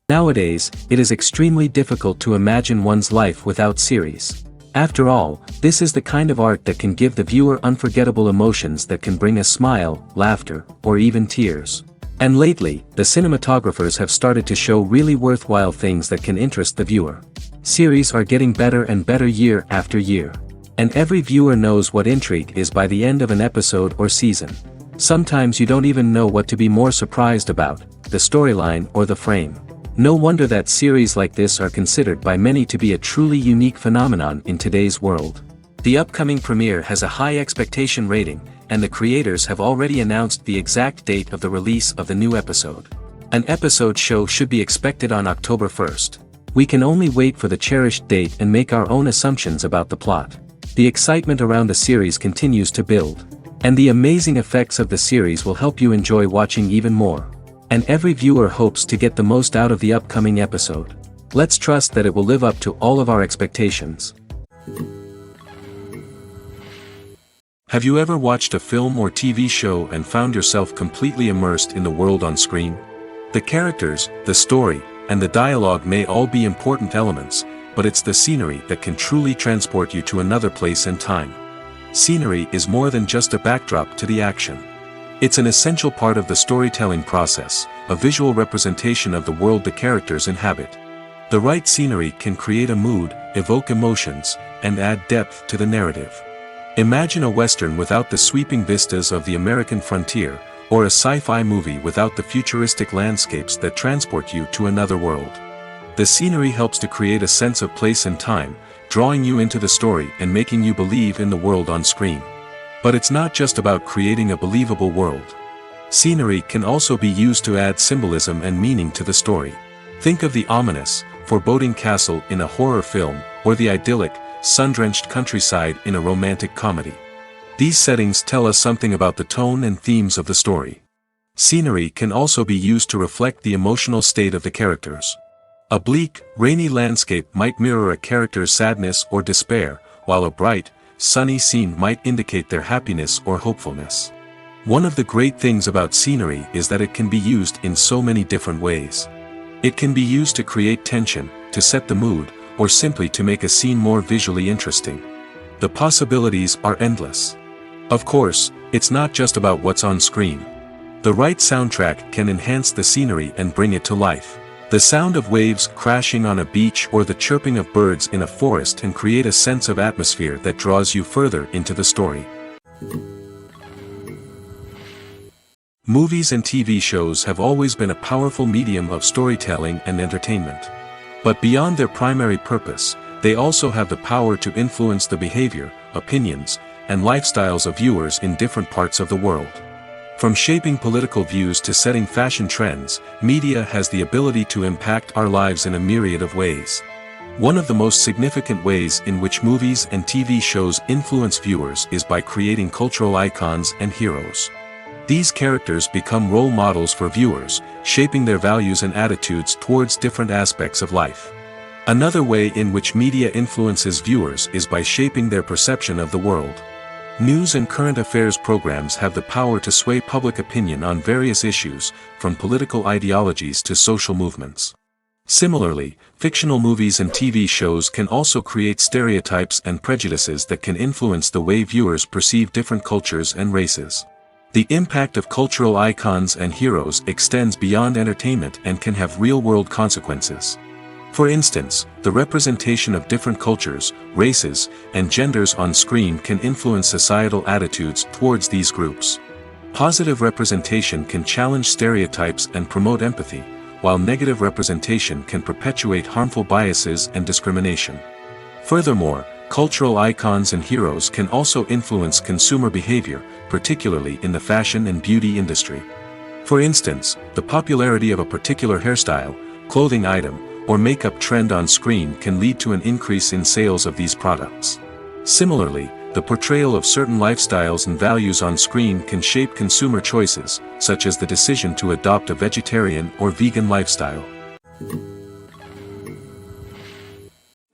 Nowadays, it is extremely difficult to imagine one's life without series. After all, this is the kind of art that can give the viewer unforgettable emotions that can bring a smile, laughter, or even tears. And lately, the cinematographers have started to show really worthwhile things that can interest the viewer. Series are getting better and better year after year. And every viewer knows what intrigue is by the end of an episode or season. Sometimes you don't even know what to be more surprised about, the storyline or the frame. No wonder that series like this are considered by many to be a truly unique phenomenon in today's world. The upcoming premiere has a high expectation rating, and the creators have already announced the exact date of the release of the new episode. An episode show should be expected on October 1st. We can only wait for the cherished date and make our own assumptions about the plot. The excitement around the series continues to build. And the amazing effects of the series will help you enjoy watching even more. And every viewer hopes to get the most out of the upcoming episode. Let's trust that it will live up to all of our expectations. Have you ever watched a film or TV show and found yourself completely immersed in the world on screen? The characters, the story, and the dialogue may all be important elements, but it's the scenery that can truly transport you to another place and time. Scenery is more than just a backdrop to the action. It's an essential part of the storytelling process, a visual representation of the world the characters inhabit. The right scenery can create a mood, evoke emotions, and add depth to the narrative. Imagine a western without the sweeping vistas of the American frontier, or a sci-fi movie without the futuristic landscapes that transport you to another world. The scenery helps to create a sense of place and time, drawing you into the story and making you believe in the world on screen. But it's not just about creating a believable world. Scenery can also be used to add symbolism and meaning to the story. Think of the ominous, foreboding castle in a horror film, or the idyllic, sun-drenched countryside in a romantic comedy. These settings tell us something about the tone and themes of the story. Scenery can also be used to reflect the emotional state of the characters. A bleak, rainy landscape might mirror a character's sadness or despair, while a bright, sunny scene might indicate their happiness or hopefulness. One of the great things about scenery is that it can be used in so many different ways. It can be used to create tension, to set the mood, or simply to make a scene more visually interesting. The possibilities are endless. Of course, it's not just about what's on screen. The right soundtrack can enhance the scenery and bring it to life. The sound of waves crashing on a beach or the chirping of birds in a forest can create a sense of atmosphere that draws you further into the story. Movies and TV shows have always been a powerful medium of storytelling and entertainment. But beyond their primary purpose, they also have the power to influence the behavior, opinions, and lifestyles of viewers in different parts of the world. From shaping political views to setting fashion trends, media has the ability to impact our lives in a myriad of ways. One of the most significant ways in which movies and TV shows influence viewers is by creating cultural icons and heroes. These characters become role models for viewers, shaping their values and attitudes towards different aspects of life. Another way in which media influences viewers is by shaping their perception of the world. News and current affairs programs have the power to sway public opinion on various issues, from political ideologies to social movements. Similarly, fictional movies and TV shows can also create stereotypes and prejudices that can influence the way viewers perceive different cultures and races. The impact of cultural icons and heroes extends beyond entertainment and can have real-world consequences. For instance, the representation of different cultures, races, and genders on screen can influence societal attitudes towards these groups. Positive representation can challenge stereotypes and promote empathy, while negative representation can perpetuate harmful biases and discrimination. Furthermore, cultural icons and heroes can also influence consumer behavior, particularly in the fashion and beauty industry. For instance, the popularity of a particular hairstyle, clothing item, or makeup trend on screen can lead to an increase in sales of these products. Similarly, the portrayal of certain lifestyles and values on screen can shape consumer choices, such as the decision to adopt a vegetarian or vegan lifestyle.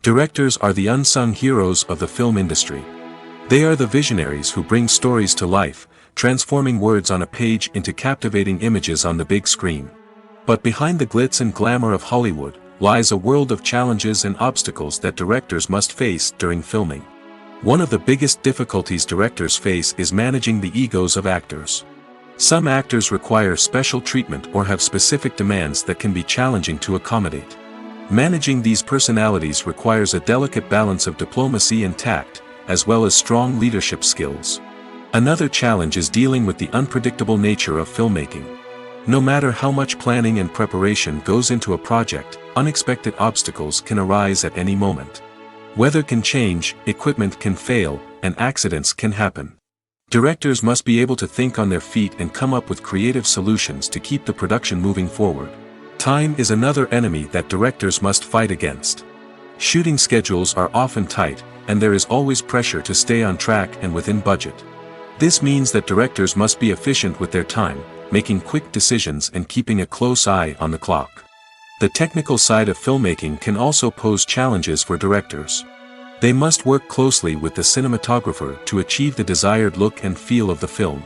Directors are the unsung heroes of the film industry. They are the visionaries who bring stories to life, transforming words on a page into captivating images on the big screen. But behind the glitz and glamour of Hollywood lies a world of challenges and obstacles that directors must face during filming. One of the biggest difficulties directors face is managing the egos of actors. Some actors require special treatment or have specific demands that can be challenging to accommodate. Managing these personalities requires a delicate balance of diplomacy and tact, as well as strong leadership skills. Another challenge is dealing with the unpredictable nature of filmmaking. No matter how much planning and preparation goes into a project, unexpected obstacles can arise at any moment. Weather can change, equipment can fail, and accidents can happen. Directors must be able to think on their feet and come up with creative solutions to keep the production moving forward. Time is another enemy that directors must fight against. Shooting schedules are often tight, and there is always pressure to stay on track and within budget. This means that directors must be efficient with their time, making quick decisions and keeping a close eye on the clock. The technical side of filmmaking can also pose challenges for directors. They must work closely with the cinematographer to achieve the desired look and feel of the film.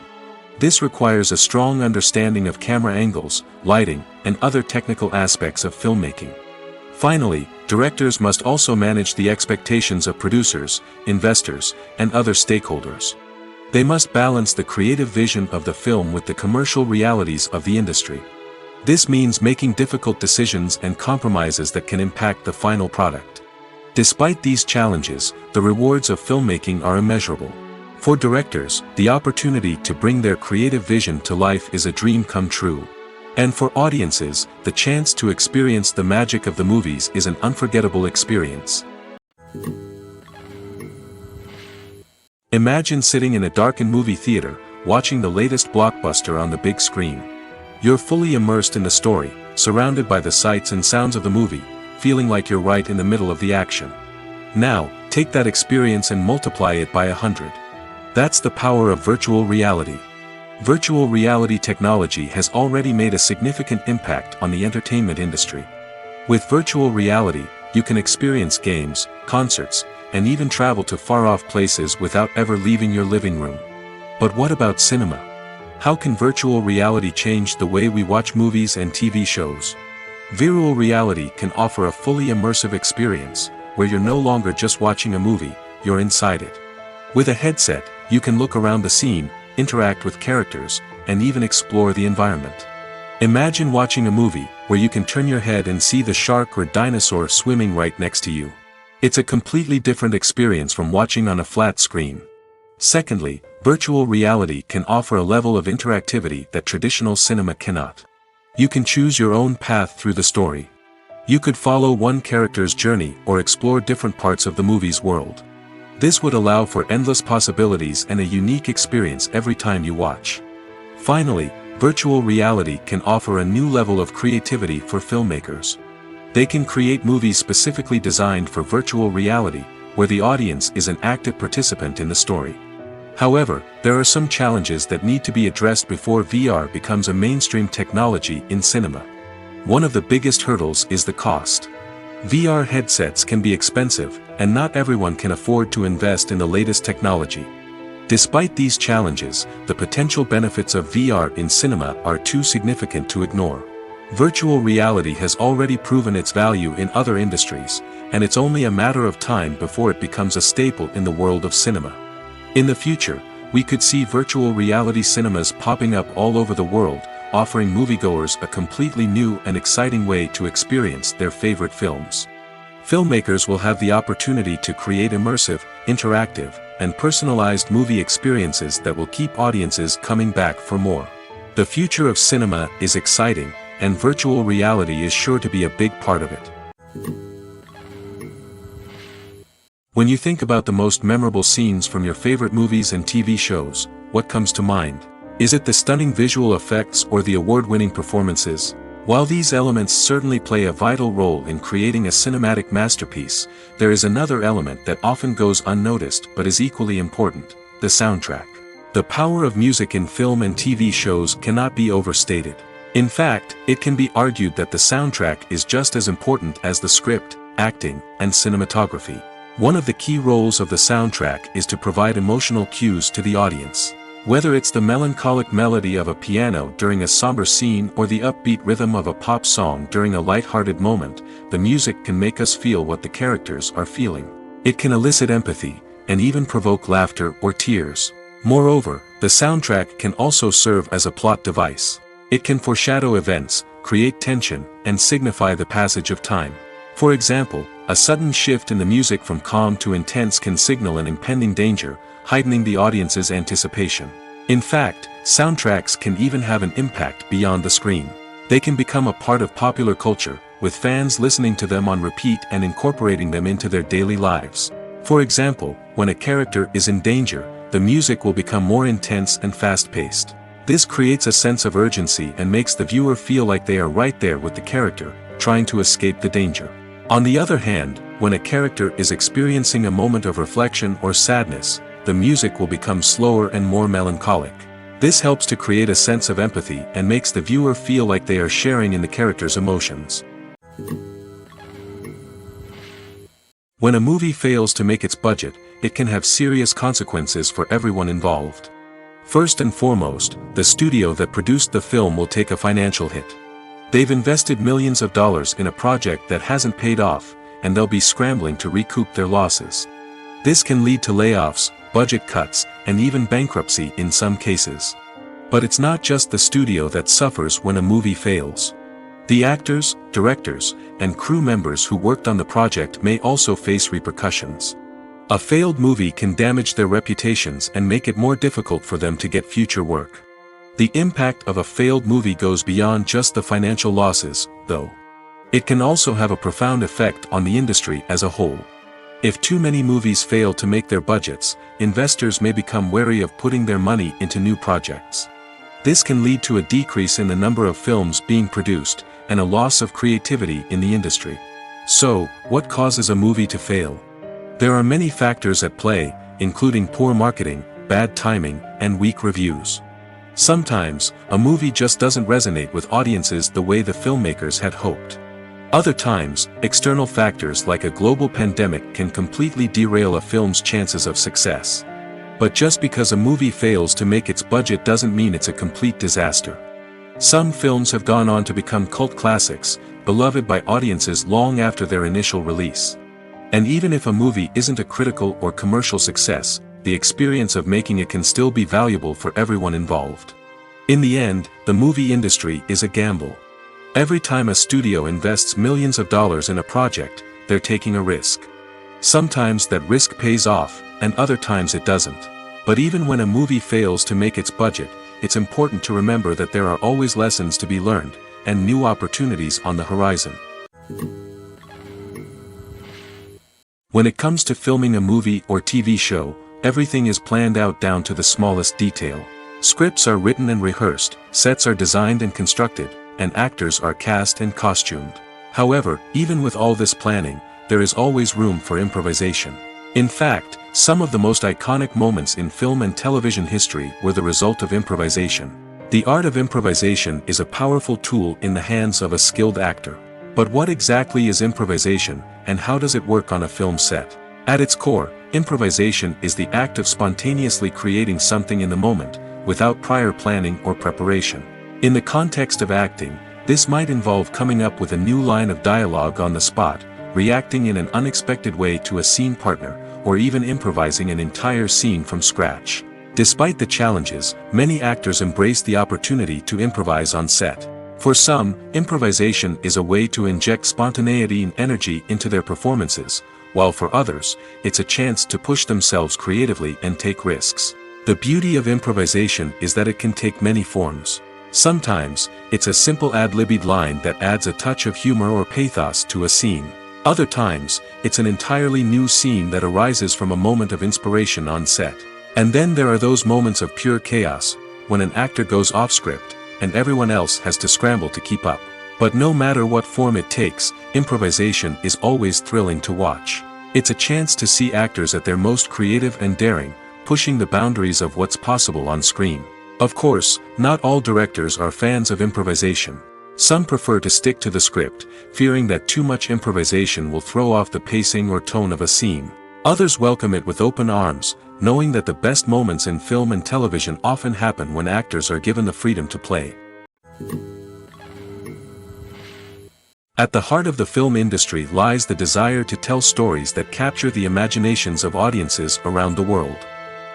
This requires a strong understanding of camera angles, lighting, and other technical aspects of filmmaking. Finally, directors must also manage the expectations of producers, investors, and other stakeholders. They must balance the creative vision of the film with the commercial realities of the industry. This means making difficult decisions and compromises that can impact the final product. Despite these challenges, the rewards of filmmaking are immeasurable. For directors, the opportunity to bring their creative vision to life is a dream come true. And for audiences, the chance to experience the magic of the movies is an unforgettable experience. Imagine sitting in a darkened movie theater, watching the latest blockbuster on the big screen. You're fully immersed in the story, surrounded by the sights and sounds of the movie, feeling like you're right in the middle of the action. Now, take that experience and multiply it by 100. That's the power of virtual reality. Virtual reality technology has already made a significant impact on the entertainment industry. With virtual reality, you can experience games, concerts, and even travel to far-off places without ever leaving your living room. But what about cinema? How can virtual reality change the way we watch movies and TV shows? Virtual reality can offer a fully immersive experience, where you're no longer just watching a movie, you're inside it. With a headset, you can look around the scene, interact with characters, and even explore the environment. Imagine watching a movie where you can turn your head and see the shark or dinosaur swimming right next to you. It's a completely different experience from watching on a flat screen. Secondly, virtual reality can offer a level of interactivity that traditional cinema cannot. You can choose your own path through the story. You could follow one character's journey or explore different parts of the movie's world. This would allow for endless possibilities and a unique experience every time you watch. Finally, virtual reality can offer a new level of creativity for filmmakers. They can create movies specifically designed for virtual reality, where the audience is an active participant in the story. However, there are some challenges that need to be addressed before VR becomes a mainstream technology in cinema. One of the biggest hurdles is the cost. VR headsets can be expensive, and not everyone can afford to invest in the latest technology. Despite these challenges, the potential benefits of VR in cinema are too significant to ignore. Virtual reality has already proven its value in other industries, and it's only a matter of time before it becomes a staple in the world of cinema. In the future, We could see virtual reality cinemas popping up all over the world, offering moviegoers a completely new and exciting way to experience their favorite films. Filmmakers will have the opportunity to create immersive, interactive, and personalized movie experiences that will keep audiences coming back for more. The future of cinema is exciting, and virtual reality is sure to be a big part of it. When you think about the most memorable scenes from your favorite movies and TV shows, what comes to mind? Is it the stunning visual effects or the award-winning performances? While these elements certainly play a vital role in creating a cinematic masterpiece, there is another element that often goes unnoticed but is equally important: the soundtrack. The power of music in film and TV shows cannot be overstated. In fact, it can be argued that the soundtrack is just as important as the script, acting, and cinematography. One of the key roles of the soundtrack is to provide emotional cues to the audience. Whether it's the melancholic melody of a piano during a somber scene or the upbeat rhythm of a pop song during a light-hearted moment, the music can make us feel what the characters are feeling. It can elicit empathy, and even provoke laughter or tears. Moreover, the soundtrack can also serve as a plot device. It can foreshadow events, create tension, and signify the passage of time. For example, a sudden shift in the music from calm to intense can signal an impending danger, heightening the audience's anticipation. In fact, soundtracks can even have an impact beyond the screen. They can become a part of popular culture, with fans listening to them on repeat and incorporating them into their daily lives. For example, when a character is in danger, the music will become more intense and fast-paced. This creates a sense of urgency and makes the viewer feel like they are right there with the character, trying to escape the danger. On the other hand, when a character is experiencing a moment of reflection or sadness, the music will become slower and more melancholic. This helps to create a sense of empathy and makes the viewer feel like they are sharing in the character's emotions. When a movie fails to make its budget, it can have serious consequences for everyone involved. First and foremost, the studio that produced the film will take a financial hit. They've invested millions of dollars in a project that hasn't paid off, and they'll be scrambling to recoup their losses. This can lead to layoffs, budget cuts, and even bankruptcy in some cases. But it's not just the studio that suffers when a movie fails. The actors, directors, and crew members who worked on the project may also face repercussions. A failed movie can damage their reputations and make it more difficult for them to get future work. The impact of a failed movie goes beyond just the financial losses, though. It can also have a profound effect on the industry as a whole. If too many movies fail to make their budgets, investors may become wary of putting their money into new projects. This can lead to a decrease in the number of films being produced, and a loss of creativity in the industry. So, what causes a movie to fail? There are many factors at play, including poor marketing, bad timing, and weak reviews. Sometimes, a movie just doesn't resonate with audiences the way the filmmakers had hoped. Other times, external factors like a global pandemic can completely derail a film's chances of success. But just because a movie fails to make its budget doesn't mean it's a complete disaster. Some films have gone on to become cult classics, beloved by audiences long after their initial release. And even if a movie isn't a critical or commercial success, the experience of making it can still be valuable for everyone involved. In the end, the movie industry is a gamble. Every time a studio invests millions of dollars in a project, they're taking a risk. Sometimes that risk pays off, and other times it doesn't. But even when a movie fails to make its budget, it's important to remember that there are always lessons to be learned, and new opportunities on the horizon. When it comes to filming a movie or TV show, everything is planned out down to the smallest detail. Scripts are written and rehearsed, sets are designed and constructed, and actors are cast and costumed. However, even with all this planning, there is always room for improvisation. In fact, some of the most iconic moments in film and television history were the result of improvisation. The art of improvisation is a powerful tool in the hands of a skilled actor. But what exactly is improvisation, and how does it work on a film set? At its core, improvisation is the act of spontaneously creating something in the moment, without prior planning or preparation. In the context of acting, this might involve coming up with a new line of dialogue on the spot, reacting in an unexpected way to a scene partner, or even improvising an entire scene from scratch. Despite the challenges, many actors embrace the opportunity to improvise on set. For some, improvisation is a way to inject spontaneity and energy into their performances, while for others, it's a chance to push themselves creatively and take risks. The beauty of improvisation is that it can take many forms. Sometimes, it's a simple ad-libbed line that adds a touch of humor or pathos to a scene. Other times, it's an entirely new scene that arises from a moment of inspiration on set. And then there are those moments of pure chaos, when an actor goes off script, and everyone else has to scramble to keep up. But no matter what form it takes, improvisation is always thrilling to watch. It's a chance to see actors at their most creative and daring, pushing the boundaries of what's possible on screen. Of course, not all directors are fans of improvisation. Some prefer to stick to the script, fearing that too much improvisation will throw off the pacing or tone of a scene. Others welcome it with open arms, knowing that the best moments in film and television often happen when actors are given the freedom to play. At the heart of the film industry lies the desire to tell stories that capture the imaginations of audiences around the world.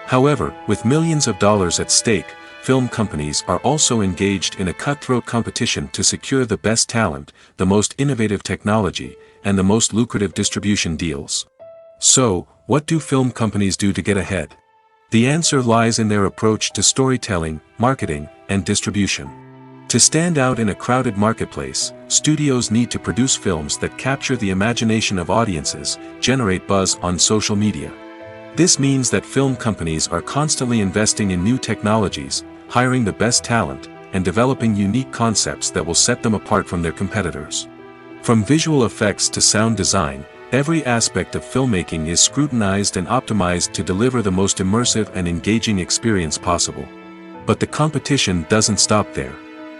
However, with millions of dollars at stake, film companies are also engaged in a cutthroat competition to secure the best talent, the most innovative technology, and the most lucrative distribution deals. So, what do film companies do to get ahead? The answer lies in their approach to storytelling, marketing, and distribution. To stand out in a crowded marketplace, studios need to produce films that capture the imagination of audiences, generate buzz on social media. This means that film companies are constantly investing in new technologies, hiring the best talent, and developing unique concepts that will set them apart from their competitors. From visual effects to sound design, every aspect of filmmaking is scrutinized and optimized to deliver the most immersive and engaging experience possible. But the competition doesn't stop there.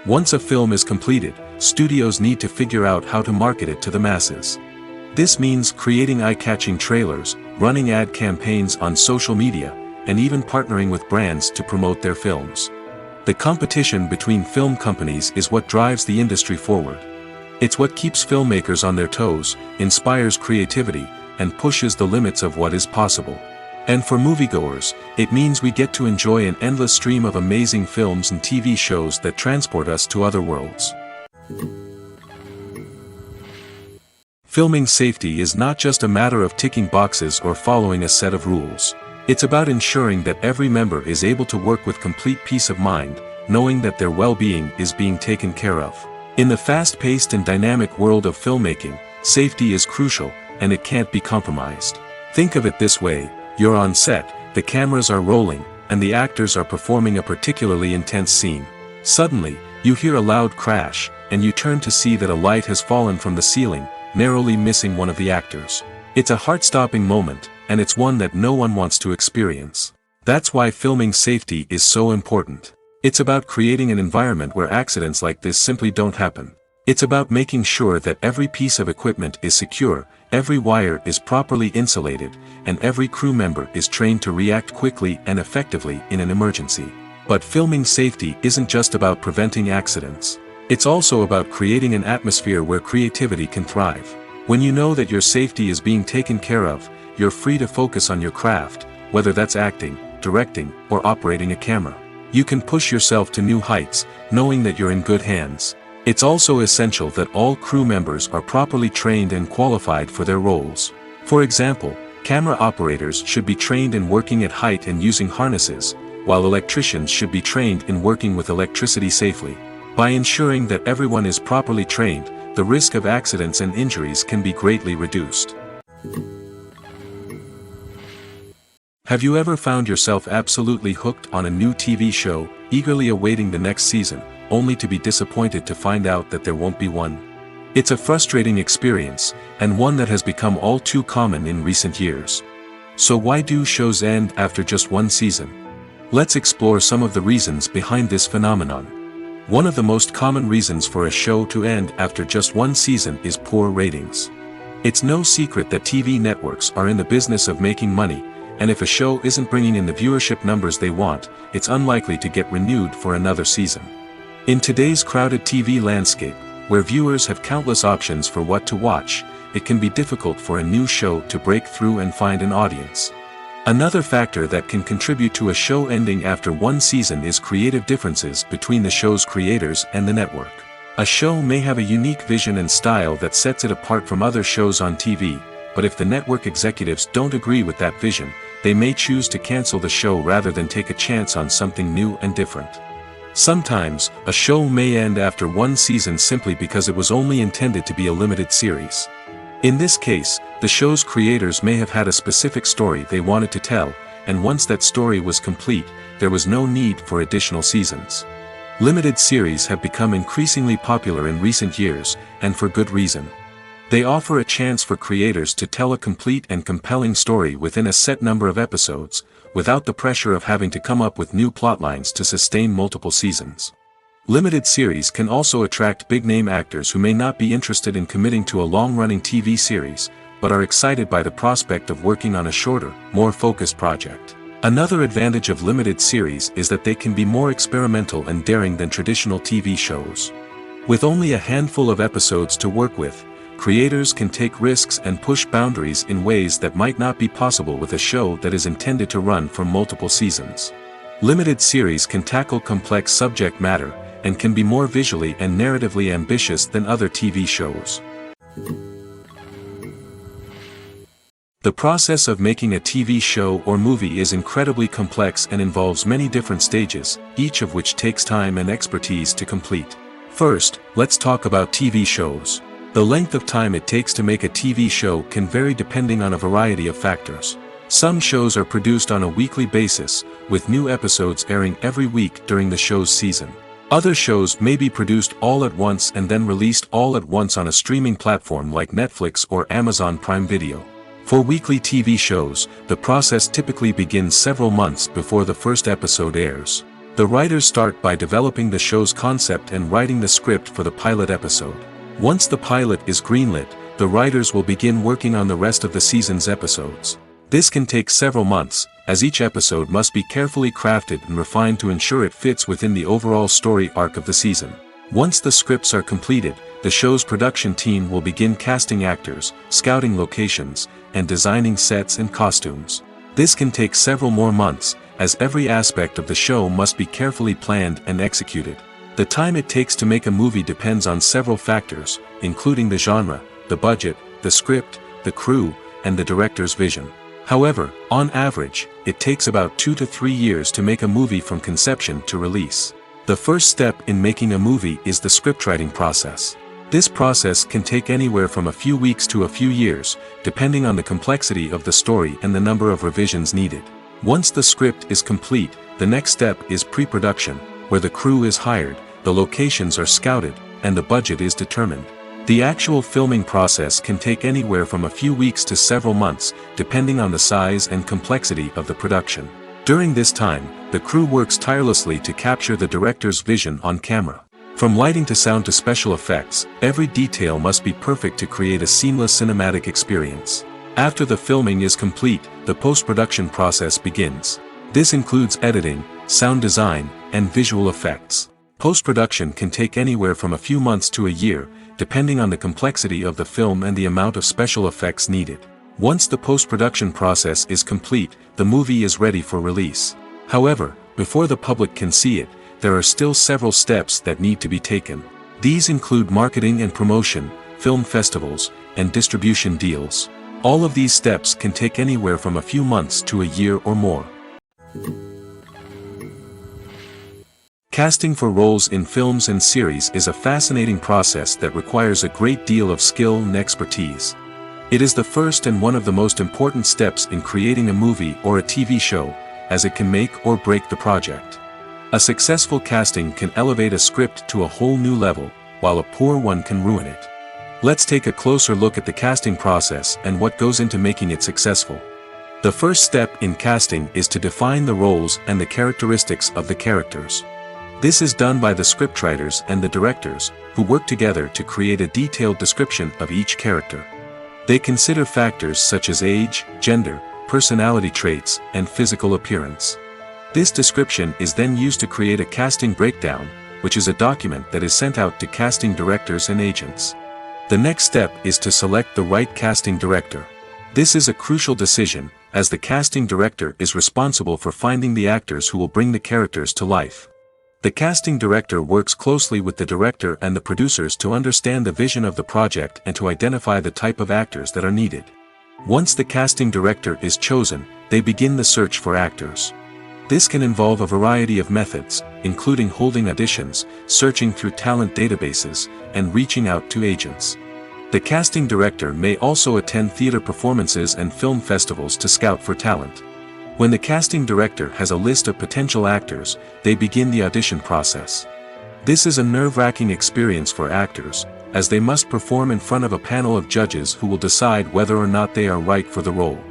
Once a film is completed, studios need to figure out how to market it to the masses. This means creating eye-catching trailers, running ad campaigns on social media, and even partnering with brands to promote their films. The competition between film companies is what drives the industry forward. It's what keeps filmmakers on their toes, inspires creativity, and pushes the limits of what is possible. And for moviegoers, it means we get to enjoy an endless stream of amazing films and TV shows that transport us to other worlds. Filming safety is not just a matter of ticking boxes or following a set of rules. It's about ensuring that every member is able to work with complete peace of mind, knowing that their well-being is being taken care of. In the fast-paced and dynamic world of filmmaking, safety is crucial, and it can't be compromised. Think of it this way: you're on set, the cameras are rolling, and the actors are performing a particularly intense scene. Suddenly, you hear a loud crash, and you turn to see that a light has fallen from the ceiling, narrowly missing one of the actors. It's a heart-stopping moment, and it's one that no one wants to experience. That's why filming safety is so important. It's about creating an environment where accidents like this simply don't happen. It's about making sure that every piece of equipment is secure, every wire is properly insulated, and every crew member is trained to react quickly and effectively in an emergency. But filming safety isn't just about preventing accidents. It's also about creating an atmosphere where creativity can thrive. When you know that your safety is being taken care of, you're free to focus on your craft, whether that's acting, directing, or operating a camera. You can push yourself to new heights, knowing that you're in good hands. It's also essential that all crew members are properly trained and qualified for their roles. For example, camera operators should be trained in working at height and using harnesses, while electricians should be trained in working with electricity safely. By ensuring that everyone is properly trained, the risk of accidents and injuries can be greatly reduced. Have you ever found yourself absolutely hooked on a new TV show, eagerly awaiting the next season, only to be disappointed to find out that there won't be one? It's a frustrating experience, and one that has become all too common in recent years. So why do shows end after just one season? Let's explore some of the reasons behind this phenomenon. One of the most common reasons for a show to end after just one season is poor ratings. It's no secret that TV networks are in the business of making money, and if a show isn't bringing in the viewership numbers they want, it's unlikely to get renewed for another season. In today's crowded TV landscape, where viewers have countless options for what to watch, it can be difficult for a new show to break through and find an audience. Another factor that can contribute to a show ending after one season is creative differences between the show's creators and the network. A show may have a unique vision and style that sets it apart from other shows on TV, but if the network executives don't agree with that vision, they may choose to cancel the show rather than take a chance on something new and different. Sometimes, a show may end after one season simply because it was only intended to be a limited series. In this case, the show's creators may have had a specific story they wanted to tell, and once that story was complete, there was no need for additional seasons. Limited series have become increasingly popular in recent years, and for good reason. They offer a chance for creators to tell a complete and compelling story within a set number of episodes, without the pressure of having to come up with new plotlines to sustain multiple seasons. Limited series can also attract big-name actors who may not be interested in committing to a long-running TV series, but are excited by the prospect of working on a shorter, more focused project. Another advantage of limited series is that they can be more experimental and daring than traditional TV shows. With only a handful of episodes to work with, creators can take risks and push boundaries in ways that might not be possible with a show that is intended to run for multiple seasons. Limited series can tackle complex subject matter, and can be more visually and narratively ambitious than other TV shows. The process of making a TV show or movie is incredibly complex and involves many different stages, each of which takes time and expertise to complete. First, let's talk about TV shows. The length of time it takes to make a TV show can vary depending on a variety of factors. Some shows are produced on a weekly basis, with new episodes airing every week during the show's season. Other shows may be produced all at once and then released all at once on a streaming platform like Netflix or Amazon Prime Video. For weekly TV shows, the process typically begins several months before the first episode airs. The writers start by developing the show's concept and writing the script for the pilot episode. Once the pilot is greenlit, the writers will begin working on the rest of the season's episodes. This can take several months, as each episode must be carefully crafted and refined to ensure it fits within the overall story arc of the season. Once the scripts are completed, the show's production team will begin casting actors, scouting locations, and designing sets and costumes. This can take several more months, as every aspect of the show must be carefully planned and executed. The time it takes to make a movie depends on several factors, including the genre, the budget, the script, the crew, and the director's vision. However, on average, it takes about 2 to 3 years to make a movie from conception to release. The first step in making a movie is the scriptwriting process. This process can take anywhere from a few weeks to a few years, depending on the complexity of the story and the number of revisions needed. Once the script is complete, the next step is pre-production, where the crew is hired, the locations are scouted, and the budget is determined. The actual filming process can take anywhere from a few weeks to several months, depending on the size and complexity of the production. During this time, the crew works tirelessly to capture the director's vision on camera. From lighting to sound to special effects, every detail must be perfect to create a seamless cinematic experience. After the filming is complete, the post-production process begins. This includes editing, sound design, and visual effects. Post-production can take anywhere from a few months to a year, depending on the complexity of the film and the amount of special effects needed. Once the post-production process is complete, the movie is ready for release. However, before the public can see it, there are still several steps that need to be taken. These include marketing and promotion, film festivals, and distribution deals. All of these steps can take anywhere from a few months to a year or more. Casting for roles in films and series is a fascinating process that requires a great deal of skill and expertise. It is the first and one of the most important steps in creating a movie or a TV show, as it can make or break the project. A successful casting can elevate a script to a whole new level, while a poor one can ruin it. Let's take a closer look at the casting process and what goes into making it successful. The first step in casting is to define the roles and the characteristics of the characters. This is done by the scriptwriters and the directors, who work together to create a detailed description of each character. They consider factors such as age, gender, personality traits, and physical appearance. This description is then used to create a casting breakdown, which is a document that is sent out to casting directors and agents. The next step is to select the right casting director. This is a crucial decision, as the casting director is responsible for finding the actors who will bring the characters to life. The casting director works closely with the director and the producers to understand the vision of the project and to identify the type of actors that are needed. Once the casting director is chosen, they begin the search for actors. This can involve a variety of methods, including holding auditions, searching through talent databases, and reaching out to agents. The casting director may also attend theater performances and film festivals to scout for talent. When the casting director has a list of potential actors, they begin the audition process. This is a nerve-wracking experience for actors, as they must perform in front of a panel of judges who will decide whether or not they are right for the role.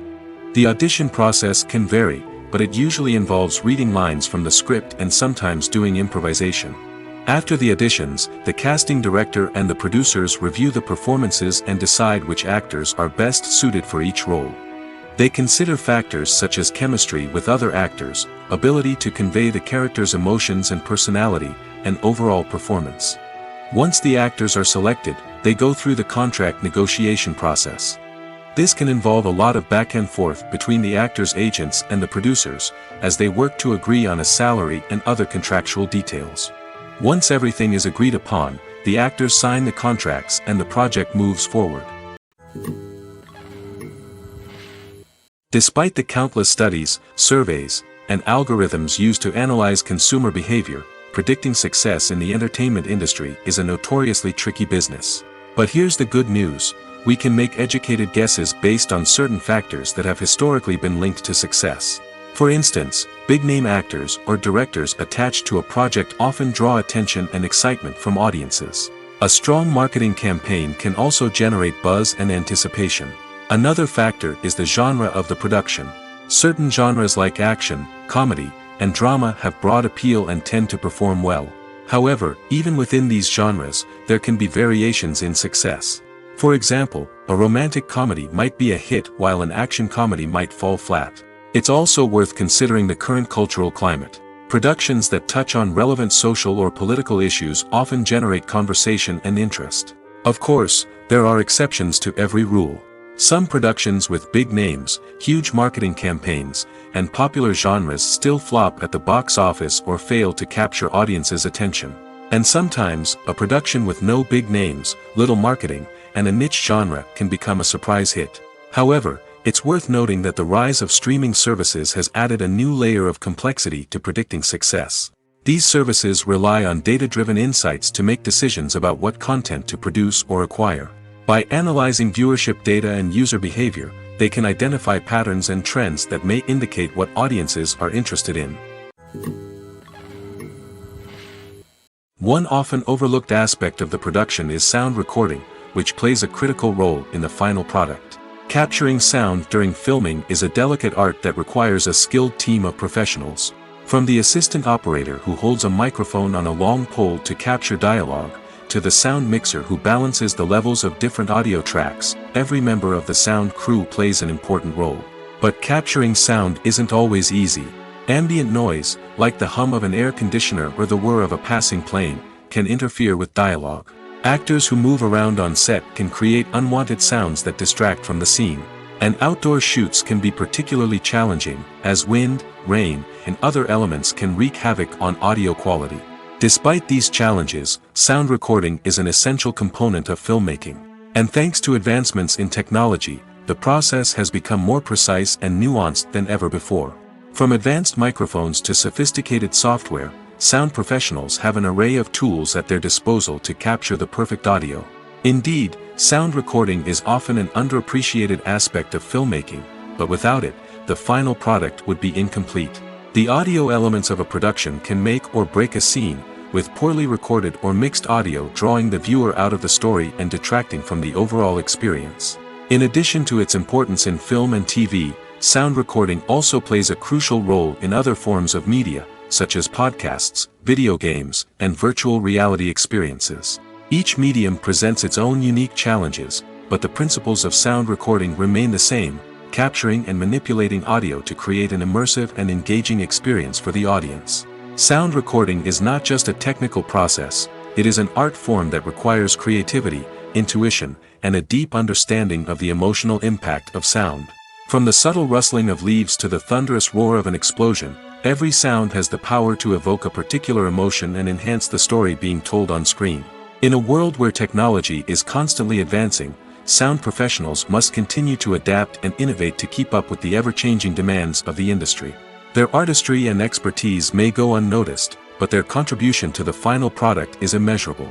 The audition process can vary, but it usually involves reading lines from the script and sometimes doing improvisation. After the auditions, the casting director and the producers review the performances and decide which actors are best suited for each role. They consider factors such as chemistry with other actors, ability to convey the character's emotions and personality, and overall performance. Once the actors are selected, they go through the contract negotiation process. This can involve a lot of back and forth between the actors' agents and the producers, as they work to agree on a salary and other contractual details. Once everything is agreed upon, the actors sign the contracts and the project moves forward. Despite the countless studies, surveys, and algorithms used to analyze consumer behavior, predicting success in the entertainment industry is a notoriously tricky business. But here's the good news: we can make educated guesses based on certain factors that have historically been linked to success. For instance, big-name actors or directors attached to a project often draw attention and excitement from audiences. A strong marketing campaign can also generate buzz and anticipation. Another factor is the genre of the production. Certain genres like action, comedy, and drama have broad appeal and tend to perform well. However, even within these genres, there can be variations in success. For example, a romantic comedy might be a hit while an action comedy might fall flat. It's also worth considering the current cultural climate. Productions that touch on relevant social or political issues often generate conversation and interest. Of course, there are exceptions to every rule. Some productions with big names, huge marketing campaigns, and popular genres still flop at the box office or fail to capture audiences' attention. And sometimes, a production with no big names, little marketing, and a niche genre can become a surprise hit. However, it's worth noting that the rise of streaming services has added a new layer of complexity to predicting success. These services rely on data-driven insights to make decisions about what content to produce or acquire. By analyzing viewership data and user behavior, they can identify patterns and trends that may indicate what audiences are interested in. One often overlooked aspect of the production is sound recording, which plays a critical role in the final product. Capturing sound during filming is a delicate art that requires a skilled team of professionals. From the assistant operator who holds a microphone on a long pole to capture dialogue, to the sound mixer who balances the levels of different audio tracks, every member of the sound crew plays an important role. But capturing sound isn't always easy. Ambient noise, like the hum of an air conditioner or the whir of a passing plane, can interfere with dialogue. Actors who move around on set can create unwanted sounds that distract from the scene. And outdoor shoots can be particularly challenging, as wind, rain, and other elements can wreak havoc on audio quality. Despite these challenges, sound recording is an essential component of filmmaking. And thanks to advancements in technology, the process has become more precise and nuanced than ever before. From advanced microphones to sophisticated software, sound professionals have an array of tools at their disposal to capture the perfect audio. Indeed, sound recording is often an underappreciated aspect of filmmaking, but without it, the final product would be incomplete. The audio elements of a production can make or break a scene, with poorly recorded or mixed audio drawing the viewer out of the story and detracting from the overall experience. In addition to its importance in film and TV, sound recording also plays a crucial role in other forms of media, such as podcasts, video games, and virtual reality experiences. Each medium presents its own unique challenges, but the principles of sound recording remain the same: capturing and manipulating audio to create an immersive and engaging experience for the audience. Sound recording is not just a technical process, it is an art form that requires creativity, intuition, and a deep understanding of the emotional impact of sound. From the subtle rustling of leaves to the thunderous roar of an explosion, every sound has the power to evoke a particular emotion and enhance the story being told on screen. In a world where technology is constantly advancing, sound professionals must continue to adapt and innovate to keep up with the ever-changing demands of the industry. Their artistry and expertise may go unnoticed, but their contribution to the final product is immeasurable.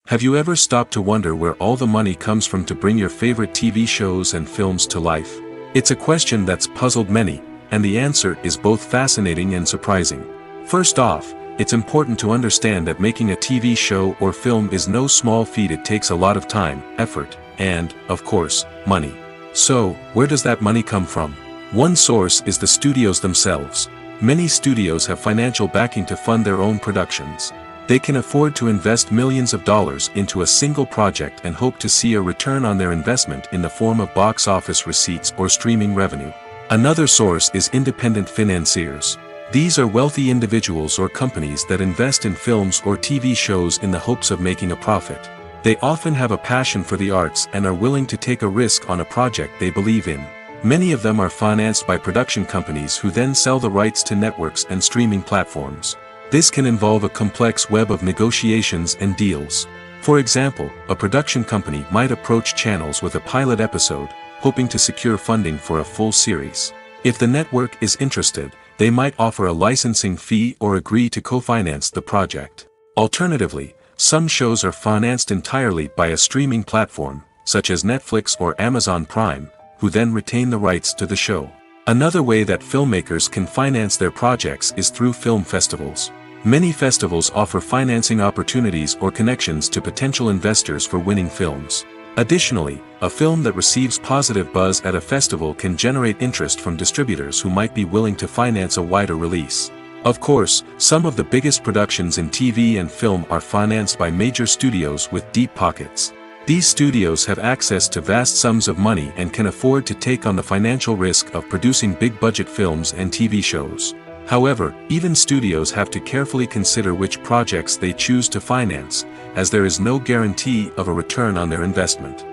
Have you ever stopped to wonder where all the money comes from to bring your favorite TV shows and films to life? It's a question that's puzzled many, and the answer is both fascinating and surprising. First off, it's important to understand that making a TV show or film is no small feat. It takes a lot of time, effort, and, of course, money. So, where does that money come from? One source is the studios themselves. Many studios have financial backing to fund their own productions. They can afford to invest millions of dollars into a single project and hope to see a return on their investment in the form of box office receipts or streaming revenue. Another source is independent financiers. These are wealthy individuals or companies that invest in films or TV shows in the hopes of making a profit. They often have a passion for the arts and are willing to take a risk on a project they believe in. Many of them are financed by production companies who then sell the rights to networks and streaming platforms. This can involve a complex web of negotiations and deals. For example, a production company might approach channels with a pilot episode, hoping to secure funding for a full series. If the network is interested, they might offer a licensing fee or agree to co-finance the project. Alternatively, some shows are financed entirely by a streaming platform, such as Netflix or Amazon Prime, who then retain the rights to the show. Another way that filmmakers can finance their projects is through film festivals. Many festivals offer financing opportunities or connections to potential investors for winning films. Additionally, a film that receives positive buzz at a festival can generate interest from distributors who might be willing to finance a wider release. Of course, some of the biggest productions in TV and film are financed by major studios with deep pockets. These studios have access to vast sums of money and can afford to take on the financial risk of producing big-budget films and TV shows. However, even studios have to carefully consider which projects they choose to finance, as there is no guarantee of a return on their investment.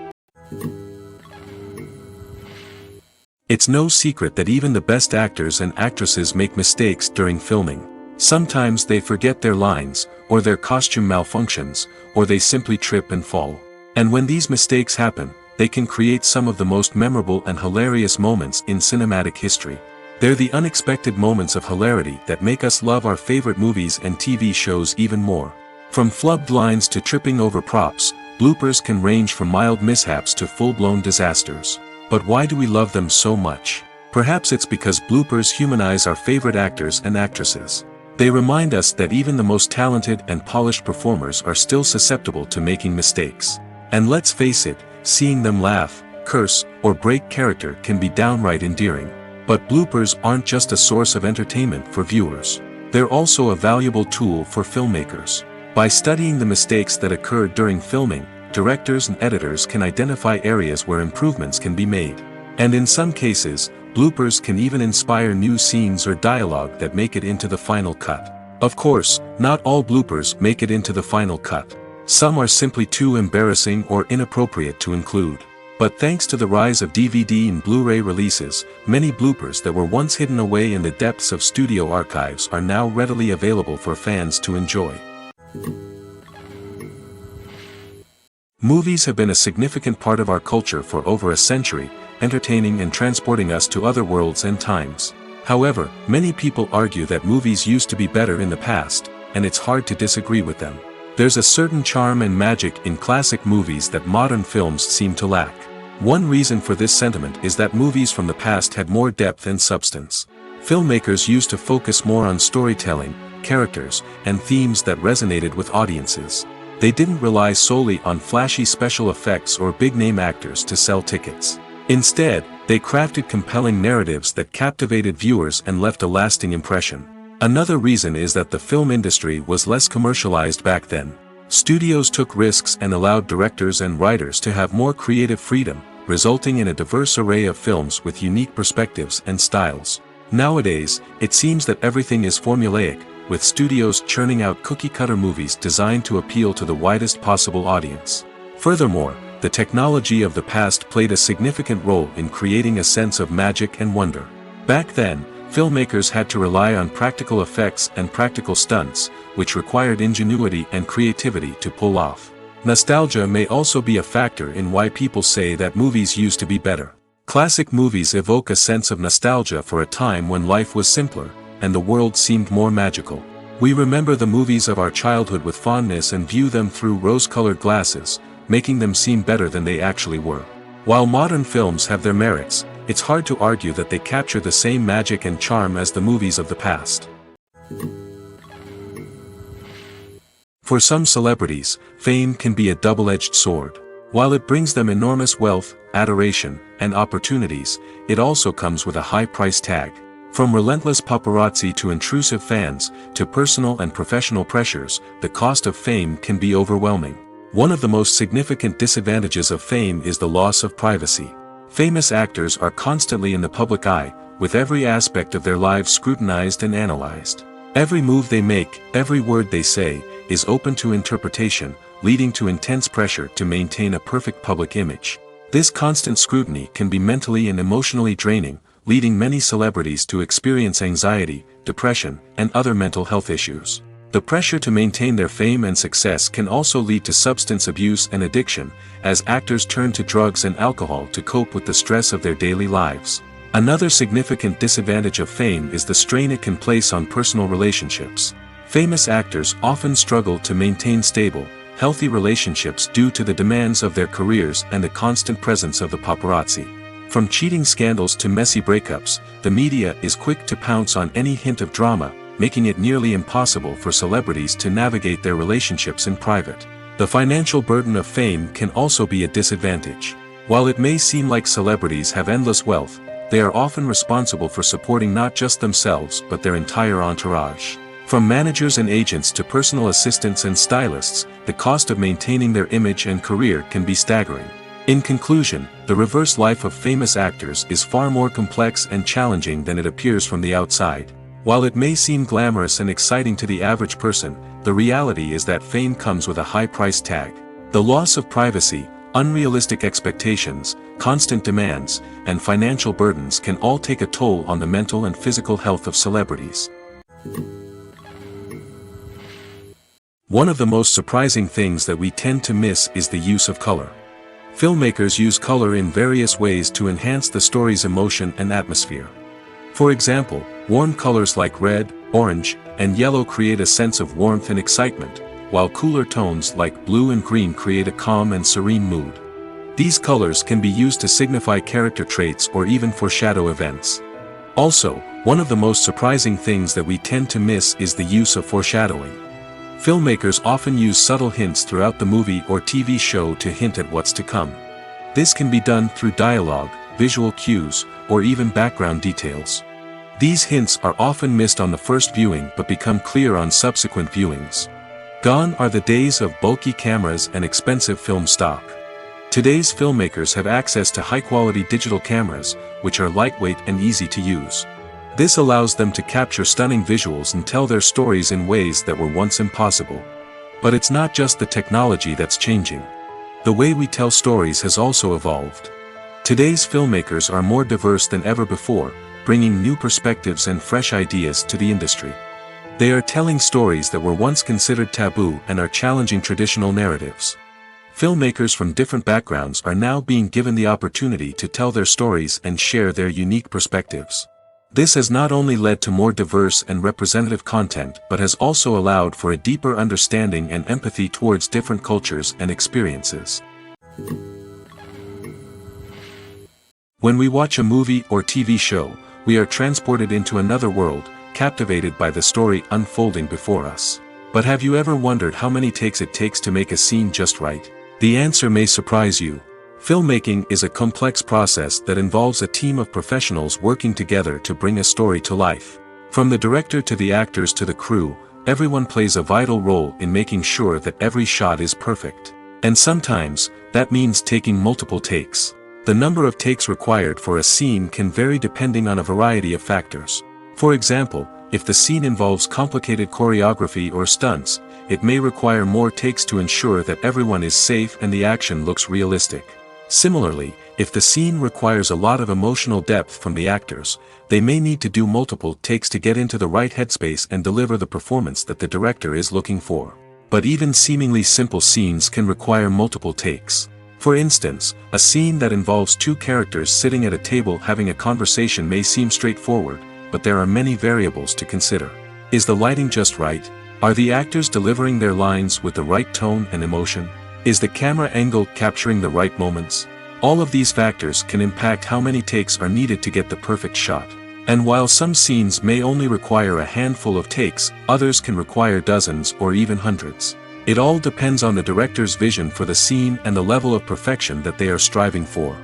It's no secret that even the best actors and actresses make mistakes during filming. Sometimes they forget their lines, or their costume malfunctions, or they simply trip and fall. And when these mistakes happen, they can create some of the most memorable and hilarious moments in cinematic history. They're the unexpected moments of hilarity that make us love our favorite movies and TV shows even more. From flubbed lines to tripping over props, bloopers can range from mild mishaps to full-blown disasters. But why do we love them so much? Perhaps it's because bloopers humanize our favorite actors and actresses. They remind us that even the most talented and polished performers are still susceptible to making mistakes. And let's face it, seeing them laugh, curse, or break character can be downright endearing. But bloopers aren't just a source of entertainment for viewers. They're also a valuable tool for filmmakers. By studying the mistakes that occurred during filming, directors and editors can identify areas where improvements can be made. And in some cases, bloopers can even inspire new scenes or dialogue that make it into the final cut. Of course, not all bloopers make it into the final cut. Some are simply too embarrassing or inappropriate to include. But thanks to the rise of DVD and Blu-ray releases, many bloopers that were once hidden away in the depths of studio archives are now readily available for fans to enjoy. Movies have been a significant part of our culture for over a century, entertaining and transporting us to other worlds and times. However, many people argue that movies used to be better in the past, and it's hard to disagree with them. There's a certain charm and magic in classic movies that modern films seem to lack. One reason for this sentiment is that movies from the past had more depth and substance. Filmmakers used to focus more on storytelling, characters, and themes that resonated with audiences. They didn't rely solely on flashy special effects or big-name actors to sell tickets. Instead, they crafted compelling narratives that captivated viewers and left a lasting impression. Another reason is that the film industry was less commercialized back then. Studios took risks and allowed directors and writers to have more creative freedom, resulting in a diverse array of films with unique perspectives and styles. Nowadays, it seems that everything is formulaic, with studios churning out cookie-cutter movies designed to appeal to the widest possible audience. Furthermore, the technology of the past played a significant role in creating a sense of magic and wonder. Back then, filmmakers had to rely on practical effects and practical stunts, which required ingenuity and creativity to pull off. Nostalgia may also be a factor in why people say that movies used to be better. Classic movies evoke a sense of nostalgia for a time when life was simpler, and the world seemed more magical. We remember the movies of our childhood with fondness and view them through rose-colored glasses, making them seem better than they actually were. While modern films have their merits, it's hard to argue that they capture the same magic and charm as the movies of the past. For some celebrities, fame can be a double-edged sword. While it brings them enormous wealth, adoration, and opportunities, it also comes with a high price tag. From relentless paparazzi to intrusive fans, to personal and professional pressures, the cost of fame can be overwhelming. One of the most significant disadvantages of fame is the loss of privacy. Famous actors are constantly in the public eye, with every aspect of their lives scrutinized and analyzed. Every move they make, every word they say, is open to interpretation, leading to intense pressure to maintain a perfect public image. This constant scrutiny can be mentally and emotionally draining, leading many celebrities to experience anxiety, depression, and other mental health issues. The pressure to maintain their fame and success can also lead to substance abuse and addiction, as actors turn to drugs and alcohol to cope with the stress of their daily lives. Another significant disadvantage of fame is the strain it can place on personal relationships. Famous actors often struggle to maintain stable, healthy relationships due to the demands of their careers and the constant presence of the paparazzi. From cheating scandals to messy breakups, the media is quick to pounce on any hint of drama, making it nearly impossible for celebrities to navigate their relationships in private. The financial burden of fame can also be a disadvantage. While it may seem like celebrities have endless wealth, they are often responsible for supporting not just themselves but their entire entourage. From managers and agents to personal assistants and stylists, the cost of maintaining their image and career can be staggering. In conclusion, the reverse life of famous actors is far more complex and challenging than it appears from the outside. While it may seem glamorous and exciting to the average person, the reality is that fame comes with a high price tag. The loss of privacy, unrealistic expectations, constant demands, and financial burdens can all take a toll on the mental and physical health of celebrities. One of the most surprising things that we tend to miss is the use of color. Filmmakers use color in various ways to enhance the story's emotion and atmosphere. For example, warm colors like red, orange, and yellow create a sense of warmth and excitement, while cooler tones like blue and green create a calm and serene mood. These colors can be used to signify character traits or even foreshadow events. Also, one of the most surprising things that we tend to miss is the use of foreshadowing. Filmmakers often use subtle hints throughout the movie or TV show to hint at what's to come. This can be done through dialogue, visual cues, or even background details. These hints are often missed on the first viewing but become clear on subsequent viewings. Gone are the days of bulky cameras and expensive film stock. Today's filmmakers have access to high-quality digital cameras, which are lightweight and easy to use. This allows them to capture stunning visuals and tell their stories in ways that were once impossible. But it's not just the technology that's changing. The way we tell stories has also evolved. Today's filmmakers are more diverse than ever before, bringing new perspectives and fresh ideas to the industry. They are telling stories that were once considered taboo and are challenging traditional narratives. Filmmakers from different backgrounds are now being given the opportunity to tell their stories and share their unique perspectives. This has not only led to more diverse and representative content but has also allowed for a deeper understanding and empathy towards different cultures and experiences. When we watch a movie or TV show, we are transported into another world, captivated by the story unfolding before us. But have you ever wondered how many takes it takes to make a scene just right? The answer may surprise you. Filmmaking is a complex process that involves a team of professionals working together to bring a story to life. From the director to the actors to the crew, everyone plays a vital role in making sure that every shot is perfect. And sometimes, that means taking multiple takes. The number of takes required for a scene can vary depending on a variety of factors. For example, if the scene involves complicated choreography or stunts, it may require more takes to ensure that everyone is safe and the action looks realistic. Similarly, if the scene requires a lot of emotional depth from the actors, they may need to do multiple takes to get into the right headspace and deliver the performance that the director is looking for. But even seemingly simple scenes can require multiple takes. For instance, a scene that involves two characters sitting at a table having a conversation may seem straightforward, but there are many variables to consider. Is the lighting just right? Are the actors delivering their lines with the right tone and emotion? Is the camera angle capturing the right moments? All of these factors can impact how many takes are needed to get the perfect shot. And while some scenes may only require a handful of takes, others can require dozens or even hundreds. It all depends on the director's vision for the scene and the level of perfection that they are striving for.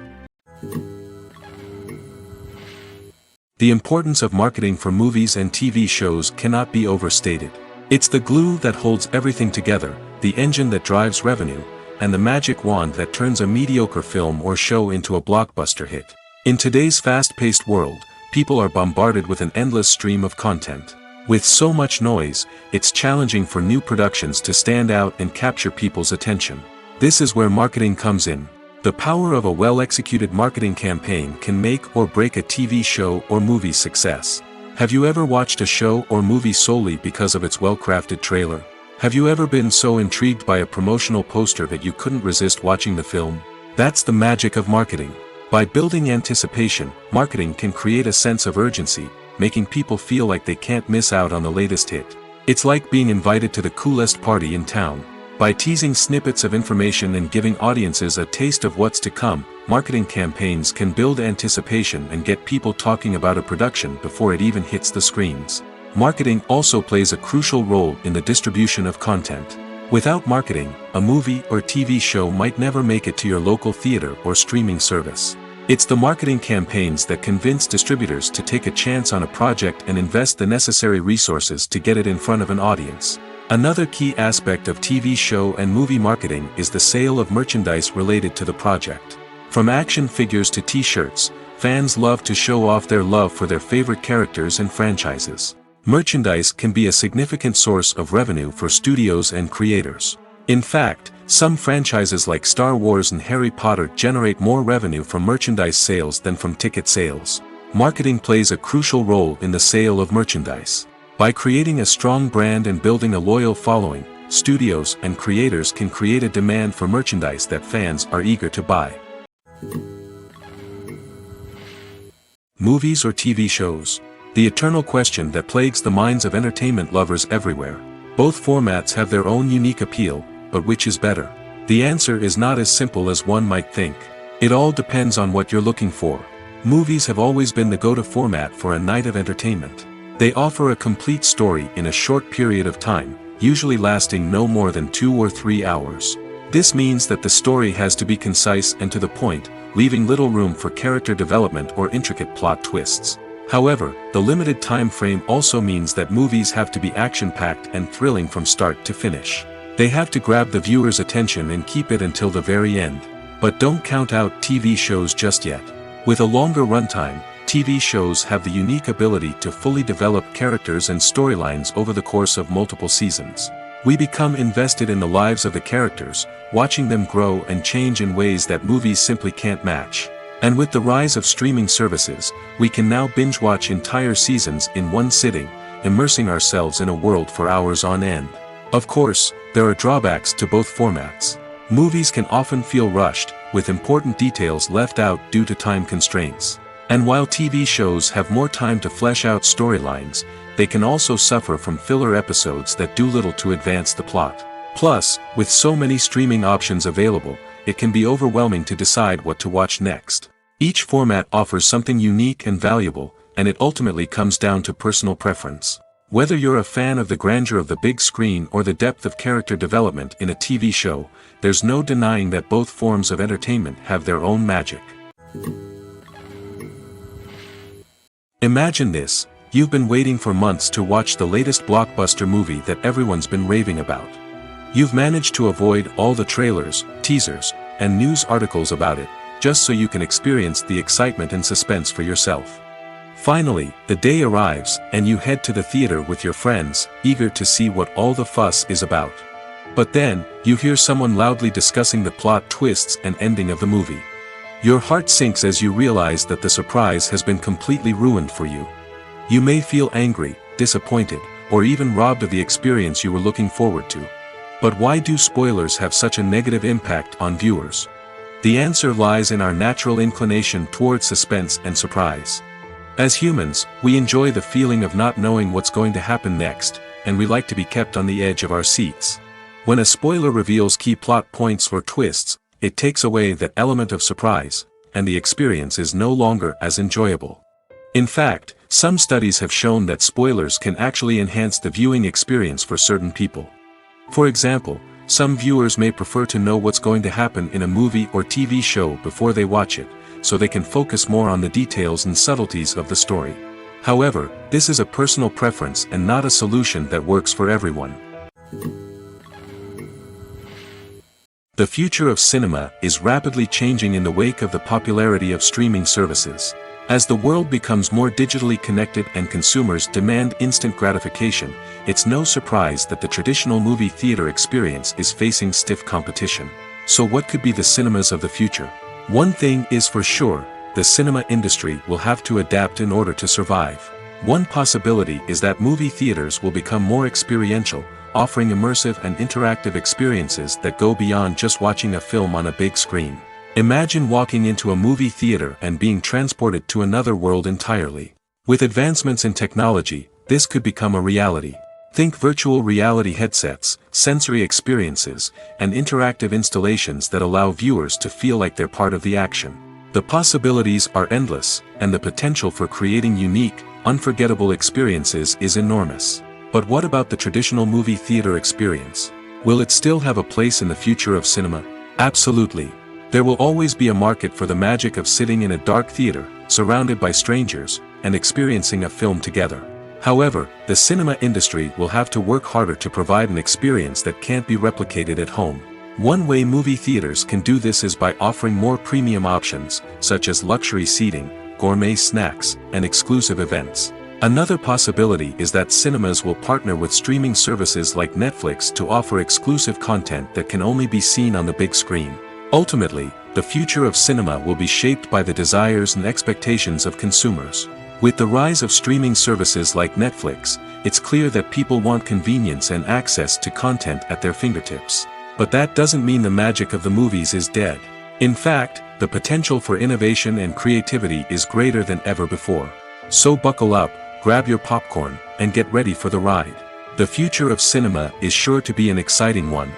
The importance of marketing for movies and TV shows cannot be overstated. It's the glue that holds everything together, the engine that drives revenue, and the magic wand that turns a mediocre film or show into a blockbuster hit. In today's fast-paced world, people are bombarded with an endless stream of content. With so much noise, it's challenging for new productions to stand out and capture people's attention. This is where marketing comes in. The power of a well-executed marketing campaign can make or break a TV show or movie's success. Have you ever watched a show or movie solely because of its well-crafted trailer? Have you ever been so intrigued by a promotional poster that you couldn't resist watching the film? That's the magic of marketing. By building anticipation, marketing can create a sense of urgency, making people feel like they can't miss out on the latest hit. It's like being invited to the coolest party in town. By teasing snippets of information and giving audiences a taste of what's to come, marketing campaigns can build anticipation and get people talking about a production before it even hits the screens. Marketing also plays a crucial role in the distribution of content. Without marketing, a movie or TV show might never make it to your local theater or streaming service. It's the marketing campaigns that convince distributors to take a chance on a project and invest the necessary resources to get it in front of an audience. Another key aspect of TV show and movie marketing is the sale of merchandise related to the project. From action figures to t-shirts, fans love to show off their love for their favorite characters and franchises. Merchandise can be a significant source of revenue for studios and creators. In fact, some franchises like Star Wars and Harry Potter generate more revenue from merchandise sales than from ticket sales. Marketing plays a crucial role in the sale of merchandise. By creating a strong brand and building a loyal following, studios and creators can create a demand for merchandise that fans are eager to buy. Movies or TV shows? The eternal question that plagues the minds of entertainment lovers everywhere. Both formats have their own unique appeal, but which is better? The answer is not as simple as one might think. It all depends on what you're looking for. Movies have always been the go-to format for a night of entertainment. They offer a complete story in a short period of time, usually lasting no more than 2 or 3 hours. This means that the story has to be concise and to the point, leaving little room for character development or intricate plot twists. However, the limited time frame also means that movies have to be action-packed and thrilling from start to finish. They have to grab the viewer's attention and keep it until the very end. But don't count out TV shows just yet. With a longer runtime, TV shows have the unique ability to fully develop characters and storylines over the course of multiple seasons. We become invested in the lives of the characters, watching them grow and change in ways that movies simply can't match. And with the rise of streaming services, we can now binge-watch entire seasons in one sitting, immersing ourselves in a world for hours on end. Of course, there are drawbacks to both formats. Movies can often feel rushed, with important details left out due to time constraints. And while TV shows have more time to flesh out storylines, they can also suffer from filler episodes that do little to advance the plot. Plus, with so many streaming options available, it can be overwhelming to decide what to watch next. Each format offers something unique and valuable, and it ultimately comes down to personal preference. Whether you're a fan of the grandeur of the big screen or the depth of character development in a TV show, there's no denying that both forms of entertainment have their own magic. Imagine this: you've been waiting for months to watch the latest blockbuster movie that everyone's been raving about. You've managed to avoid all the trailers, teasers, and news articles about it, just so you can experience the excitement and suspense for yourself. Finally, the day arrives, and you head to the theater with your friends, eager to see what all the fuss is about. But then, you hear someone loudly discussing the plot twists and ending of the movie. Your heart sinks as you realize that the surprise has been completely ruined for you. You may feel angry, disappointed, or even robbed of the experience you were looking forward to. But why do spoilers have such a negative impact on viewers? The answer lies in our natural inclination toward suspense and surprise. As humans, we enjoy the feeling of not knowing what's going to happen next, and we like to be kept on the edge of our seats. When a spoiler reveals key plot points or twists, it takes away that element of surprise, and the experience is no longer as enjoyable. In fact, some studies have shown that spoilers can actually enhance the viewing experience for certain people. For example, some viewers may prefer to know what's going to happen in a movie or TV show before they watch it, so they can focus more on the details and subtleties of the story. However, this is a personal preference and not a solution that works for everyone. The future of cinema is rapidly changing in the wake of the popularity of streaming services. As the world becomes more digitally connected and consumers demand instant gratification, it's no surprise that the traditional movie theater experience is facing stiff competition. So what could be the cinemas of the future? One thing is for sure, the cinema industry will have to adapt in order to survive. One possibility is that movie theaters will become more experiential, offering immersive and interactive experiences that go beyond just watching a film on a big screen. Imagine walking into a movie theater and being transported to another world entirely. With advancements in technology, this could become a reality. Think virtual reality headsets, sensory experiences, and interactive installations that allow viewers to feel like they're part of the action. The possibilities are endless, and the potential for creating unique, unforgettable experiences is enormous. But what about the traditional movie theater experience? Will it still have a place in the future of cinema? Absolutely. There will always be a market for the magic of sitting in a dark theater, surrounded by strangers, and experiencing a film together. However, the cinema industry will have to work harder to provide an experience that can't be replicated at home. One way movie theaters can do this is by offering more premium options, such as luxury seating, gourmet snacks, and exclusive events. Another possibility is that cinemas will partner with streaming services like Netflix to offer exclusive content that can only be seen on the big screen. Ultimately, the future of cinema will be shaped by the desires and expectations of consumers. With the rise of streaming services like Netflix, it's clear that people want convenience and access to content at their fingertips. But that doesn't mean the magic of the movies is dead. In fact, the potential for innovation and creativity is greater than ever before. So buckle up, grab your popcorn, and get ready for the ride. The future of cinema is sure to be an exciting one.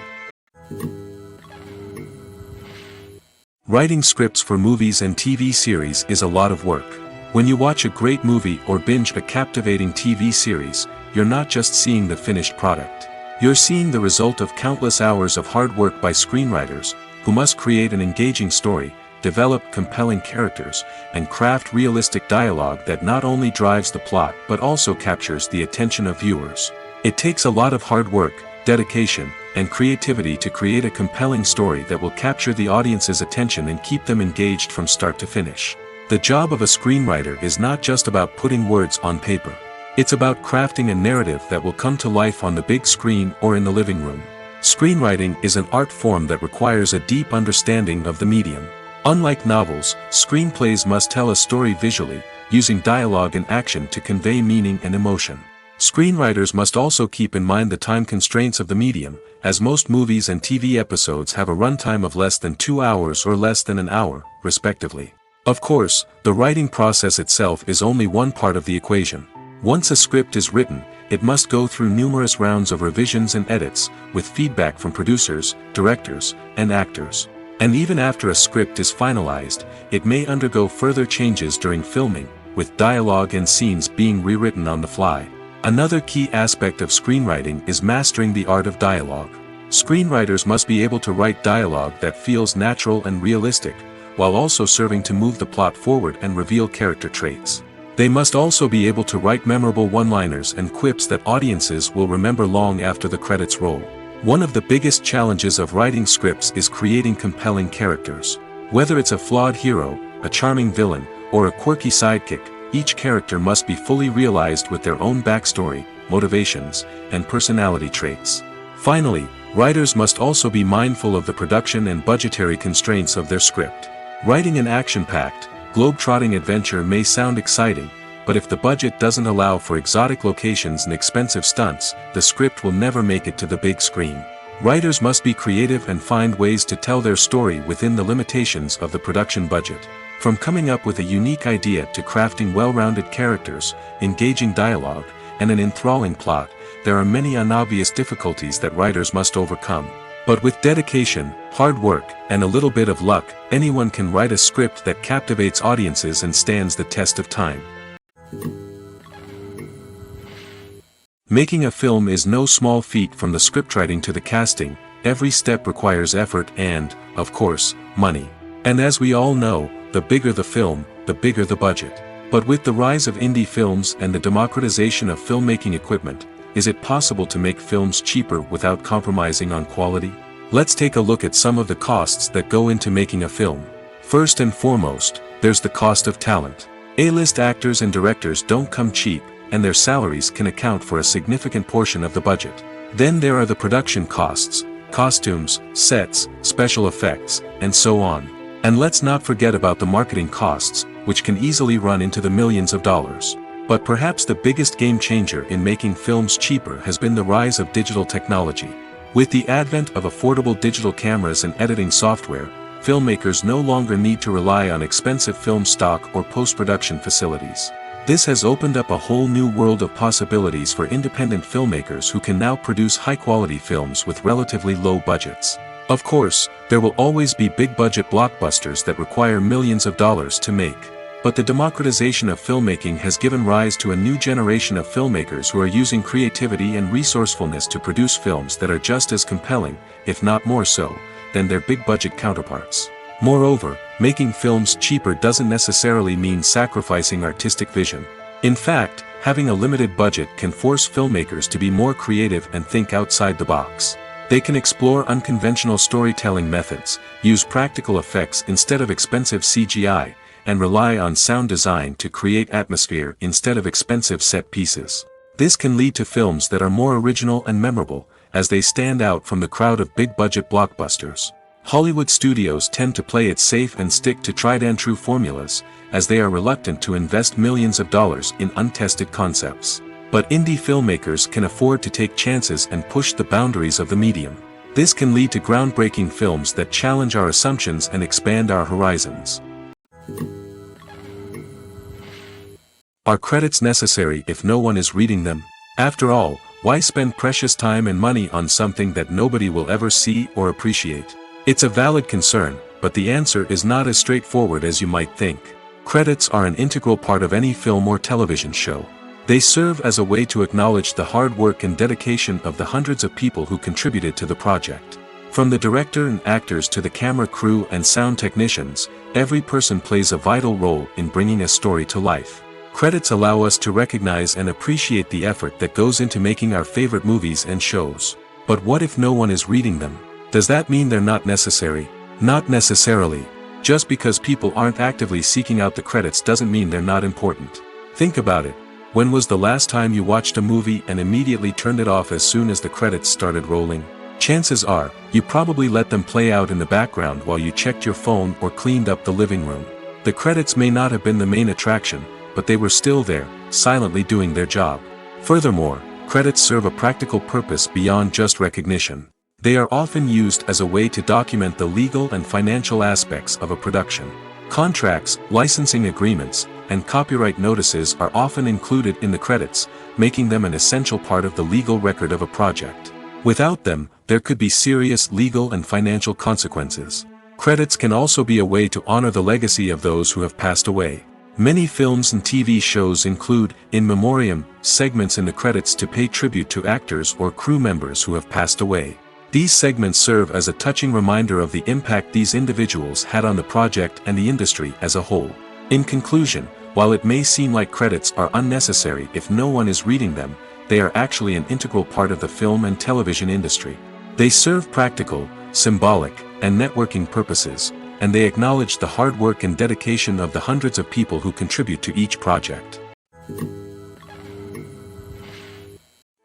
Writing scripts for movies and TV series is a lot of work. When you watch a great movie or binge a captivating TV series, you're not just seeing the finished product. You're seeing the result of countless hours of hard work by screenwriters, who must create an engaging story, develop compelling characters, and craft realistic dialogue that not only drives the plot but also captures the attention of viewers. It takes a lot of hard work, dedication, and creativity to create a compelling story that will capture the audience's attention and keep them engaged from start to finish. The job of a screenwriter is not just about putting words on paper. It's about crafting a narrative that will come to life on the big screen or in the living room. Screenwriting is an art form that requires a deep understanding of the medium. Unlike novels, screenplays must tell a story visually, using dialogue and action to convey meaning and emotion. Screenwriters must also keep in mind the time constraints of the medium, as most movies and TV episodes have a runtime of less than 2 hours or less than an hour, respectively. Of course, the writing process itself is only one part of the equation. Once a script is written, it must go through numerous rounds of revisions and edits, with feedback from producers, directors, and actors. And even after a script is finalized, it may undergo further changes during filming, with dialogue and scenes being rewritten on the fly. Another key aspect of screenwriting is mastering the art of dialogue. Screenwriters must be able to write dialogue that feels natural and realistic, while also serving to move the plot forward and reveal character traits. They must also be able to write memorable one-liners and quips that audiences will remember long after the credits roll. One of the biggest challenges of writing scripts is creating compelling characters. Whether it's a flawed hero, a charming villain, or a quirky sidekick, each character must be fully realized with their own backstory, motivations, and personality traits. Finally, writers must also be mindful of the production and budgetary constraints of their script. Writing an action-packed, globe-trotting adventure may sound exciting, but if the budget doesn't allow for exotic locations and expensive stunts, the script will never make it to the big screen. Writers must be creative and find ways to tell their story within the limitations of the production budget. From coming up with a unique idea to crafting well-rounded characters, engaging dialogue, and an enthralling plot, there are many unobvious difficulties that writers must overcome. But with dedication, hard work, and a little bit of luck, anyone can write a script that captivates audiences and stands the test of time. Making a film is no small feat. From the scriptwriting to the casting, every step requires effort and, of course, money. And as we all know, the bigger the film, the bigger the budget. But with the rise of indie films and the democratization of filmmaking equipment, is it possible to make films cheaper without compromising on quality? Let's take a look at some of the costs that go into making a film. First and foremost, there's the cost of talent. A-list actors and directors don't come cheap, and their salaries can account for a significant portion of the budget. Then there are the production costs, costumes, sets, special effects, and so on. And let's not forget about the marketing costs, which can easily run into the millions of dollars. But perhaps the biggest game changer in making films cheaper has been the rise of digital technology. With the advent of affordable digital cameras and editing software, filmmakers no longer need to rely on expensive film stock or post-production facilities. This has opened up a whole new world of possibilities for independent filmmakers who can now produce high-quality films with relatively low budgets. Of course, there will always be big-budget blockbusters that require millions of dollars to make. But the democratization of filmmaking has given rise to a new generation of filmmakers who are using creativity and resourcefulness to produce films that are just as compelling, if not more so, than their big-budget counterparts. Moreover, making films cheaper doesn't necessarily mean sacrificing artistic vision. In fact, having a limited budget can force filmmakers to be more creative and think outside the box. They can explore unconventional storytelling methods, use practical effects instead of expensive CGI, and rely on sound design to create atmosphere instead of expensive set pieces. This can lead to films that are more original and memorable, as they stand out from the crowd of big-budget blockbusters. Hollywood studios tend to play it safe and stick to tried-and-true formulas, as they are reluctant to invest millions of dollars in untested concepts. But indie filmmakers can afford to take chances and push the boundaries of the medium. This can lead to groundbreaking films that challenge our assumptions and expand our horizons. Are credits necessary if no one is reading them? After all, why spend precious time and money on something that nobody will ever see or appreciate? It's a valid concern, but the answer is not as straightforward as you might think. Credits are an integral part of any film or television show. They serve as a way to acknowledge the hard work and dedication of the hundreds of people who contributed to the project. From the director and actors to the camera crew and sound technicians, every person plays a vital role in bringing a story to life. Credits allow us to recognize and appreciate the effort that goes into making our favorite movies and shows. But what if no one is reading them? Does that mean they're not necessary? Not necessarily. Just because people aren't actively seeking out the credits doesn't mean they're not important. Think about it. When was the last time you watched a movie and immediately turned it off as soon as the credits started rolling? Chances are, you probably let them play out in the background while you checked your phone or cleaned up the living room. The credits may not have been the main attraction, but they were still there, silently doing their job. Furthermore, credits serve a practical purpose beyond just recognition. They are often used as a way to document the legal and financial aspects of a production. Contracts, licensing agreements, and copyright notices are often included in the credits, making them an essential part of the legal record of a project. Without them, there could be serious legal and financial consequences. Credits can also be a way to honor the legacy of those who have passed away. Many films and TV shows include, in memoriam, segments in the credits to pay tribute to actors or crew members who have passed away. These segments serve as a touching reminder of the impact these individuals had on the project and the industry as a whole. In conclusion, while it may seem like credits are unnecessary if no one is reading them, they are actually an integral part of the film and television industry. They serve practical, symbolic, and networking purposes, and they acknowledged the hard work and dedication of the hundreds of people who contribute to each project.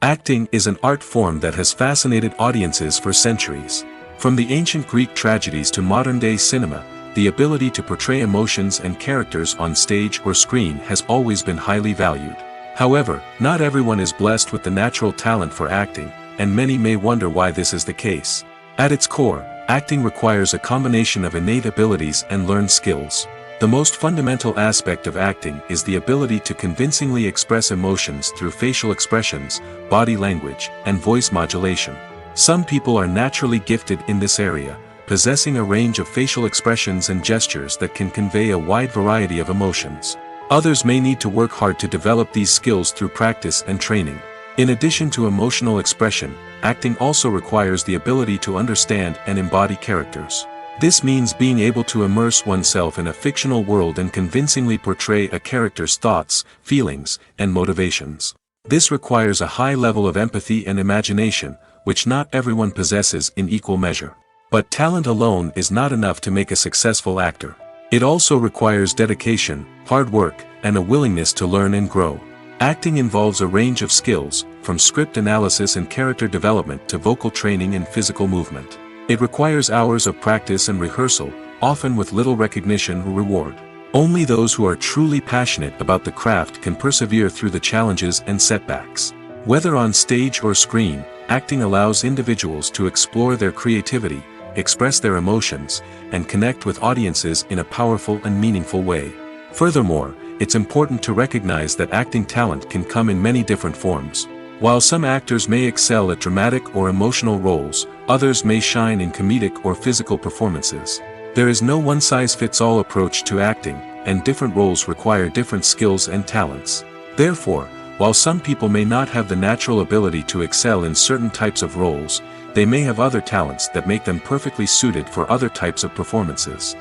Acting is an art form that has fascinated audiences for centuries. From the ancient Greek tragedies to modern-day cinema, the ability to portray emotions and characters on stage or screen has always been highly valued. However, not everyone is blessed with the natural talent for acting, and many may wonder why this is the case. At its core, acting requires a combination of innate abilities and learned skills. The most fundamental aspect of acting is the ability to convincingly express emotions through facial expressions, body language, and voice modulation. Some people are naturally gifted in this area, possessing a range of facial expressions and gestures that can convey a wide variety of emotions. Others may need to work hard to develop these skills through practice and training. In addition to emotional expression, acting also requires the ability to understand and embody characters. This means being able to immerse oneself in a fictional world and convincingly portray a character's thoughts, feelings, and motivations. This requires a high level of empathy and imagination, which not everyone possesses in equal measure. But talent alone is not enough to make a successful actor. It also requires dedication, hard work, and a willingness to learn and grow. Acting involves a range of skills, from script analysis and character development to vocal training and physical movement. It requires hours of practice and rehearsal, often with little recognition or reward. Only those who are truly passionate about the craft can persevere through the challenges and setbacks. Whether on stage or screen, acting allows individuals to explore their creativity, express their emotions, and connect with audiences in a powerful and meaningful way. Furthermore, it's important to recognize that acting talent can come in many different forms. While some actors may excel at dramatic or emotional roles, others may shine in comedic or physical performances. There is no one-size-fits-all approach to acting, and different roles require different skills and talents. Therefore, while some people may not have the natural ability to excel in certain types of roles, they may have other talents that make them perfectly suited for other types of performances.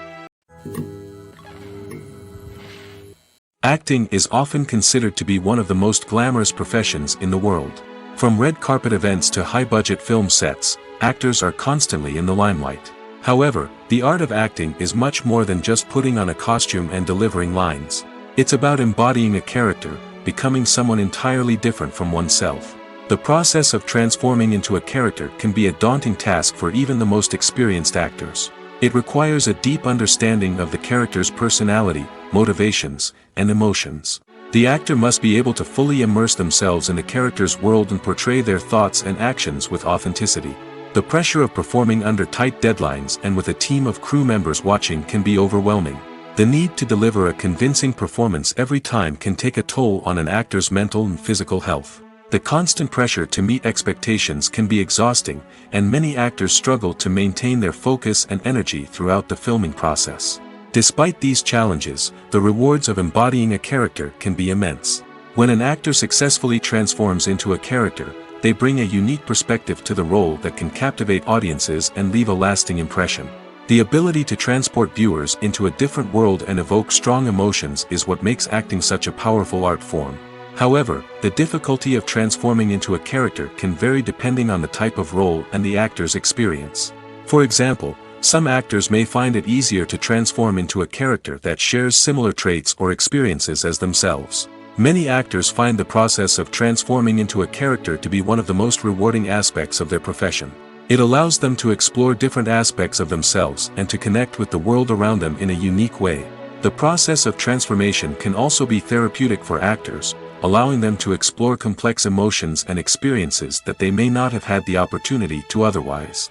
Acting is often considered to be one of the most glamorous professions in the world. From red carpet events to high-budget film sets, actors are constantly in the limelight. However, the art of acting is much more than just putting on a costume and delivering lines. It's about embodying a character, becoming someone entirely different from oneself. The process of transforming into a character can be a daunting task for even the most experienced actors. It requires a deep understanding of the character's personality, motivations, and emotions. The actor must be able to fully immerse themselves in the character's world and portray their thoughts and actions with authenticity. The pressure of performing under tight deadlines and with a team of crew members watching can be overwhelming. The need to deliver a convincing performance every time can take a toll on an actor's mental and physical health. The constant pressure to meet expectations can be exhausting, and many actors struggle to maintain their focus and energy throughout the filming process. Despite these challenges, the rewards of embodying a character can be immense. When an actor successfully transforms into a character, they bring a unique perspective to the role that can captivate audiences and leave a lasting impression. The ability to transport viewers into a different world and evoke strong emotions is what makes acting such a powerful art form. However, the difficulty of transforming into a character can vary depending on the type of role and the actor's experience. For example, some actors may find it easier to transform into a character that shares similar traits or experiences as themselves. Many actors find the process of transforming into a character to be one of the most rewarding aspects of their profession. It allows them to explore different aspects of themselves and to connect with the world around them in a unique way. The process of transformation can also be therapeutic for actors, allowing them to explore complex emotions and experiences that they may not have had the opportunity to otherwise.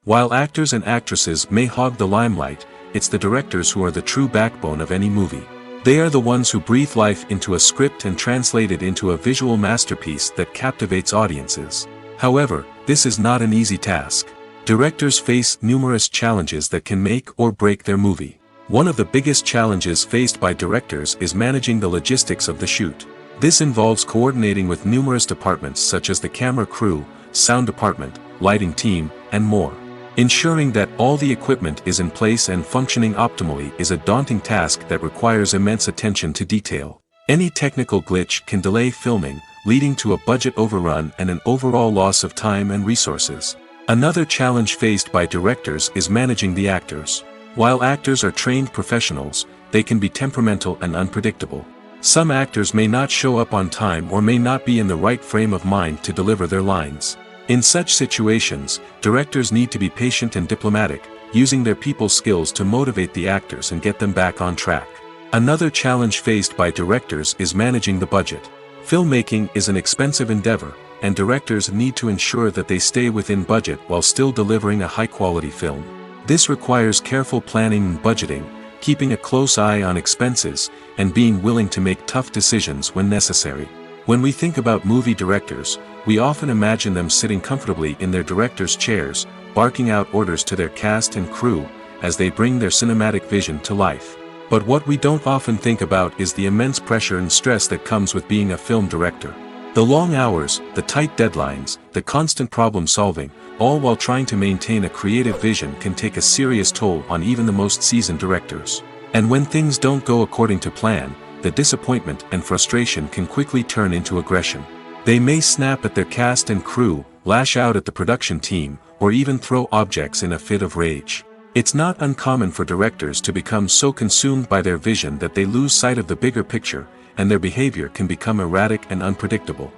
While actors and actresses may hog the limelight, it's the directors who are the true backbone of any movie. They are the ones who breathe life into a script and translate it into a visual masterpiece that captivates audiences. However, this is not an easy task. Directors face numerous challenges that can make or break their movie. One of the biggest challenges faced by directors is managing the logistics of the shoot. This involves coordinating with numerous departments such as the camera crew, sound department, lighting team, and more. Ensuring that all the equipment is in place and functioning optimally is a daunting task that requires immense attention to detail. Any technical glitch can delay filming, leading to a budget overrun and an overall loss of time and resources. Another challenge faced by directors is managing the actors. While actors are trained professionals, they can be temperamental and unpredictable. Some actors may not show up on time or may not be in the right frame of mind to deliver their lines. In such situations, directors need to be patient and diplomatic, using their people skills to motivate the actors and get them back on track. Another challenge faced by directors is managing the budget. Filmmaking is an expensive endeavor, and directors need to ensure that they stay within budget while still delivering a high-quality film. This requires careful planning and budgeting, keeping a close eye on expenses, and being willing to make tough decisions when necessary. When we think about movie directors, we often imagine them sitting comfortably in their director's chairs, barking out orders to their cast and crew, as they bring their cinematic vision to life. But what we don't often think about is the immense pressure and stress that comes with being a film director. The long hours, the tight deadlines, the constant problem solving, all while trying to maintain a creative vision can take a serious toll on even the most seasoned directors. And when things don't go according to plan, the disappointment and frustration can quickly turn into aggression. They may snap at their cast and crew, lash out at the production team, or even throw objects in a fit of rage. It's not uncommon for directors to become so consumed by their vision that they lose sight of the bigger picture, and their behavior can become erratic and unpredictable.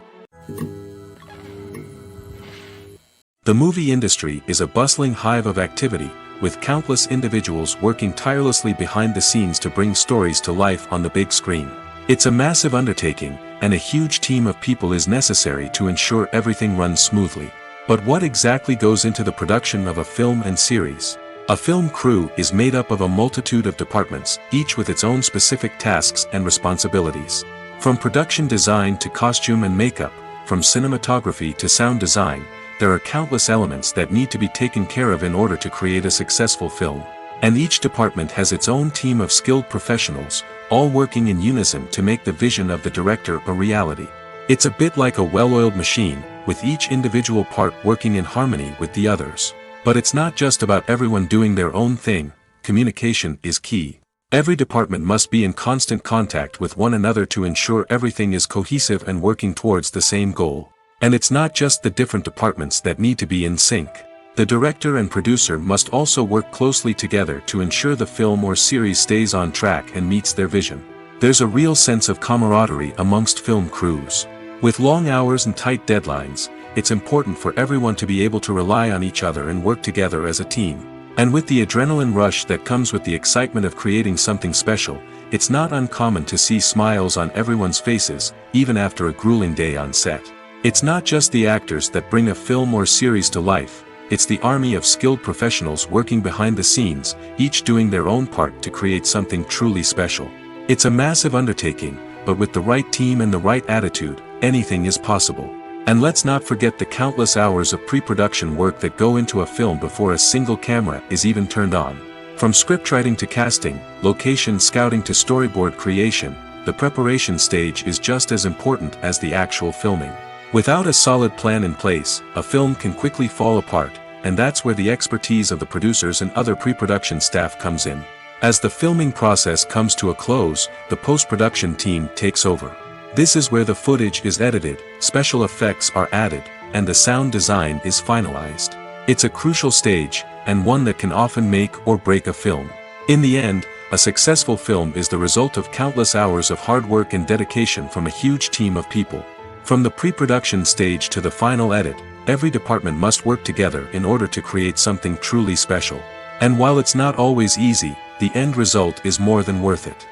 The movie industry is a bustling hive of activity, with countless individuals working tirelessly behind the scenes to bring stories to life on the big screen. It's a massive undertaking, and a huge team of people is necessary to ensure everything runs smoothly. But what exactly goes into the production of a film and series? A film crew is made up of a multitude of departments, each with its own specific tasks and responsibilities. From production design to costume and makeup, from cinematography to sound design, there are countless elements that need to be taken care of in order to create a successful film. And each department has its own team of skilled professionals, all working in unison to make the vision of the director a reality. It's a bit like a well-oiled machine, with each individual part working in harmony with the others. But it's not just about everyone doing their own thing. Communication is key. Every department must be in constant contact with one another to ensure everything is cohesive and working towards the same goal. And it's not just the different departments that need to be in sync. The director and producer must also work closely together to ensure the film or series stays on track and meets their vision. There's a real sense of camaraderie amongst film crews. With long hours and tight deadlines, it's important for everyone to be able to rely on each other and work together as a team. And with the adrenaline rush that comes with the excitement of creating something special, it's not uncommon to see smiles on everyone's faces, even after a grueling day on set. It's not just the actors that bring a film or series to life, it's the army of skilled professionals working behind the scenes, each doing their own part to create something truly special. It's a massive undertaking, but with the right team and the right attitude, anything is possible. And let's not forget the countless hours of pre-production work that go into a film before a single camera is even turned on. From scriptwriting to casting, location scouting to storyboard creation, the preparation stage is just as important as the actual filming. Without a solid plan in place, a film can quickly fall apart, and that's where the expertise of the producers and other pre-production staff comes in. As the filming process comes to a close, the post-production team takes over. This is where the footage is edited, special effects are added, and the sound design is finalized. It's a crucial stage, and one that can often make or break a film. In the end, a successful film is the result of countless hours of hard work and dedication from a huge team of people. From the pre-production stage to the final edit, every department must work together in order to create something truly special. And while it's not always easy, the end result is more than worth it.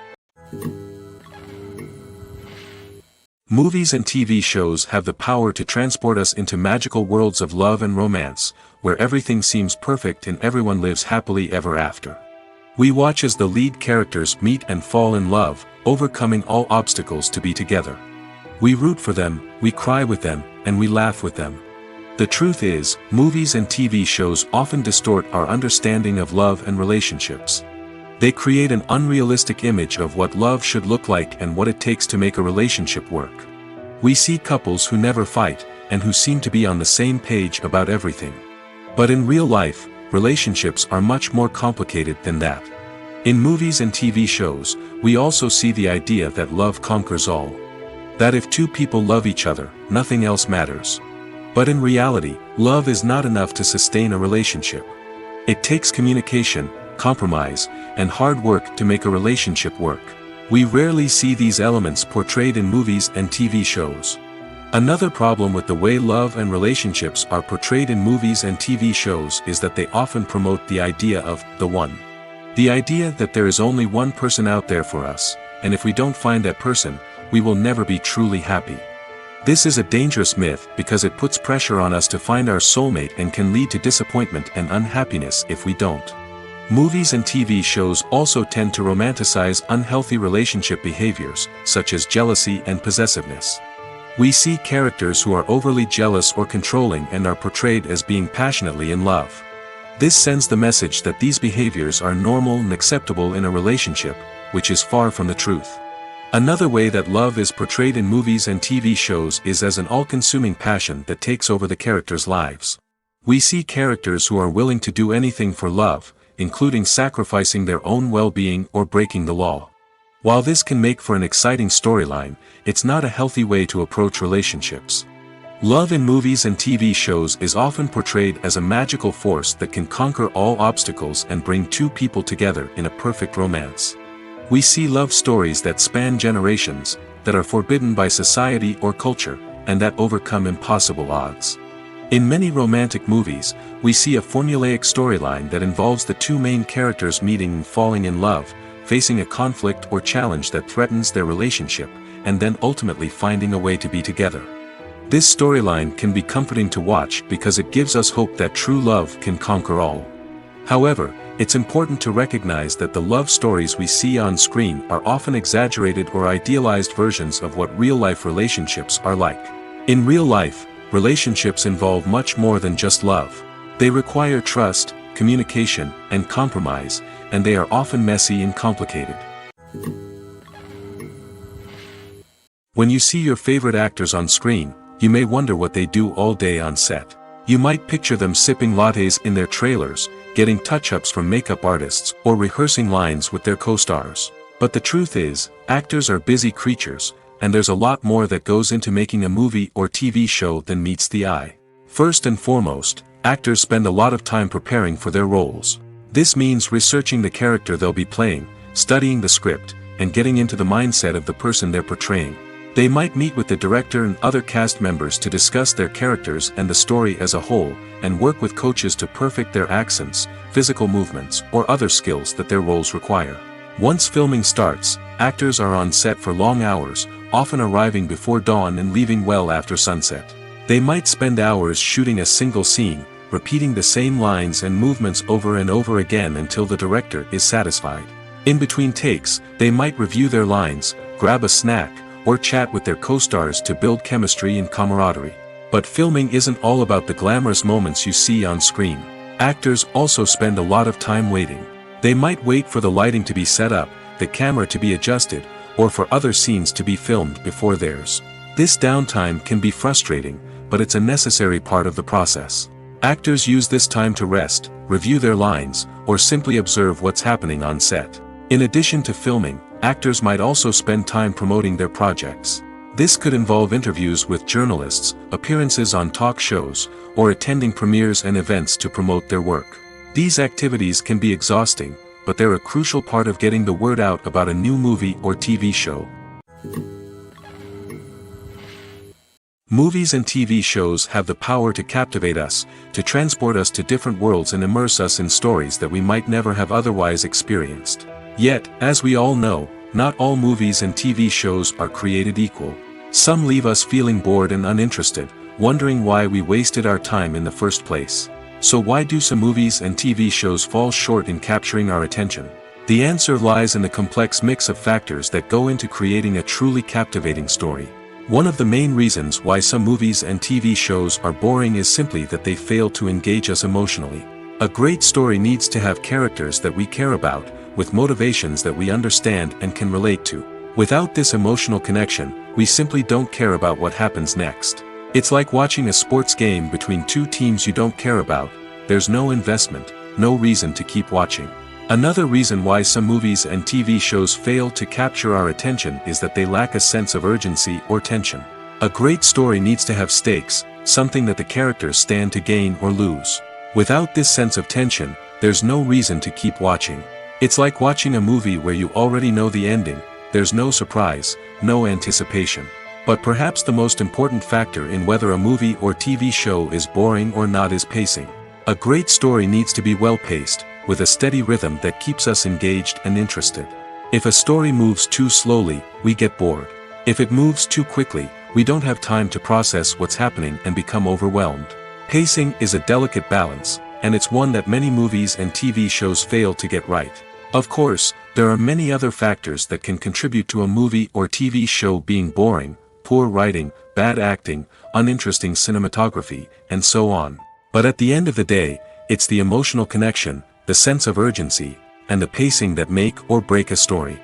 Movies and TV shows have the power to transport us into magical worlds of love and romance, where everything seems perfect and everyone lives happily ever after. We watch as the lead characters meet and fall in love, overcoming all obstacles to be together. We root for them, we cry with them, and we laugh with them. The truth is, movies and TV shows often distort our understanding of love and relationships. They create an unrealistic image of what love should look like and what it takes to make a relationship work. We see couples who never fight, and who seem to be on the same page about everything. But in real life, relationships are much more complicated than that. In movies and TV shows, we also see the idea that love conquers all. That if two people love each other, nothing else matters. But in reality, love is not enough to sustain a relationship. It takes communication, compromise, and hard work to make a relationship work. We rarely see these elements portrayed in movies and TV shows. Another problem with the way love and relationships are portrayed in movies and TV shows is that they often promote the idea of the one. The idea that there is only one person out there for us, and if we don't find that person, we will never be truly happy. This is a dangerous myth because it puts pressure on us to find our soulmate and can lead to disappointment and unhappiness if we don't. Movies and TV shows also tend to romanticize unhealthy relationship behaviors, such as jealousy and possessiveness. We see characters who are overly jealous or controlling and are portrayed as being passionately in love. This sends the message that these behaviors are normal and acceptable in a relationship, which is far from the truth. Another way that love is portrayed in movies and TV shows is as an all-consuming passion that takes over the characters' lives. We see characters who are willing to do anything for love, including sacrificing their own well-being or breaking the law. While this can make for an exciting storyline, it's not a healthy way to approach relationships. Love in movies and TV shows is often portrayed as a magical force that can conquer all obstacles and bring two people together in a perfect romance. We see love stories that span generations, that are forbidden by society or culture, and that overcome impossible odds. In many romantic movies, we see a formulaic storyline that involves the two main characters meeting and falling in love, facing a conflict or challenge that threatens their relationship, and then ultimately finding a way to be together. This storyline can be comforting to watch because it gives us hope that true love can conquer all. However, it's important to recognize that the love stories we see on screen are often exaggerated or idealized versions of what real-life relationships are like. In real life, relationships involve much more than just love. They require trust, communication, and compromise, and they are often messy and complicated. When you see your favorite actors on screen, you may wonder what they do all day on set. You might picture them sipping lattes in their trailers, getting touch-ups from makeup artists, or rehearsing lines with their co-stars. But the truth is, actors are busy creatures, and there's a lot more that goes into making a movie or TV show than meets the eye. First and foremost, actors spend a lot of time preparing for their roles. This means researching the character they'll be playing, studying the script, and getting into the mindset of the person they're portraying. They might meet with the director and other cast members to discuss their characters and the story as a whole, and work with coaches to perfect their accents, physical movements, or other skills that their roles require. Once filming starts, actors are on set for long hours, often arriving before dawn and leaving well after sunset. They might spend hours shooting a single scene, repeating the same lines and movements over and over again until the director is satisfied. In between takes, they might review their lines, grab a snack, or chat with their co-stars to build chemistry and camaraderie. But filming isn't all about the glamorous moments you see on screen. Actors also spend a lot of time waiting. They might wait for the lighting to be set up, the camera to be adjusted, or for other scenes to be filmed before theirs. This downtime can be frustrating, but it's a necessary part of the process. Actors use this time to rest, review their lines, or simply observe what's happening on set. In addition to filming, actors might also spend time promoting their projects. This could involve interviews with journalists, appearances on talk shows, or attending premieres and events to promote their work. These activities can be exhausting, but they're a crucial part of getting the word out about a new movie or TV show. Movies and TV shows have the power to captivate us, to transport us to different worlds and immerse us in stories that we might never have otherwise experienced. Yet, as we all know, not all movies and TV shows are created equal. Some leave us feeling bored and uninterested, wondering why we wasted our time in the first place. So why do some movies and TV shows fall short in capturing our attention? The answer lies in the complex mix of factors that go into creating a truly captivating story. One of the main reasons why some movies and TV shows are boring is simply that they fail to engage us emotionally. A great story needs to have characters that we care about, with motivations that we understand and can relate to. Without this emotional connection, we simply don't care about what happens next. It's like watching a sports game between two teams you don't care about. There's no investment, no reason to keep watching. Another reason why some movies and TV shows fail to capture our attention is that they lack a sense of urgency or tension. A great story needs to have stakes, something that the characters stand to gain or lose. Without this sense of tension, there's no reason to keep watching. It's like watching a movie where you already know the ending, there's no surprise, no anticipation. But perhaps the most important factor in whether a movie or TV show is boring or not is pacing. A great story needs to be well-paced, with a steady rhythm that keeps us engaged and interested. If a story moves too slowly, we get bored. If it moves too quickly, we don't have time to process what's happening and become overwhelmed. Pacing is a delicate balance, and it's one that many movies and TV shows fail to get right. Of course, there are many other factors that can contribute to a movie or TV show being boring: poor writing, bad acting, uninteresting cinematography, and so on. But at the end of the day, it's the emotional connection, the sense of urgency, and the pacing that make or break a story.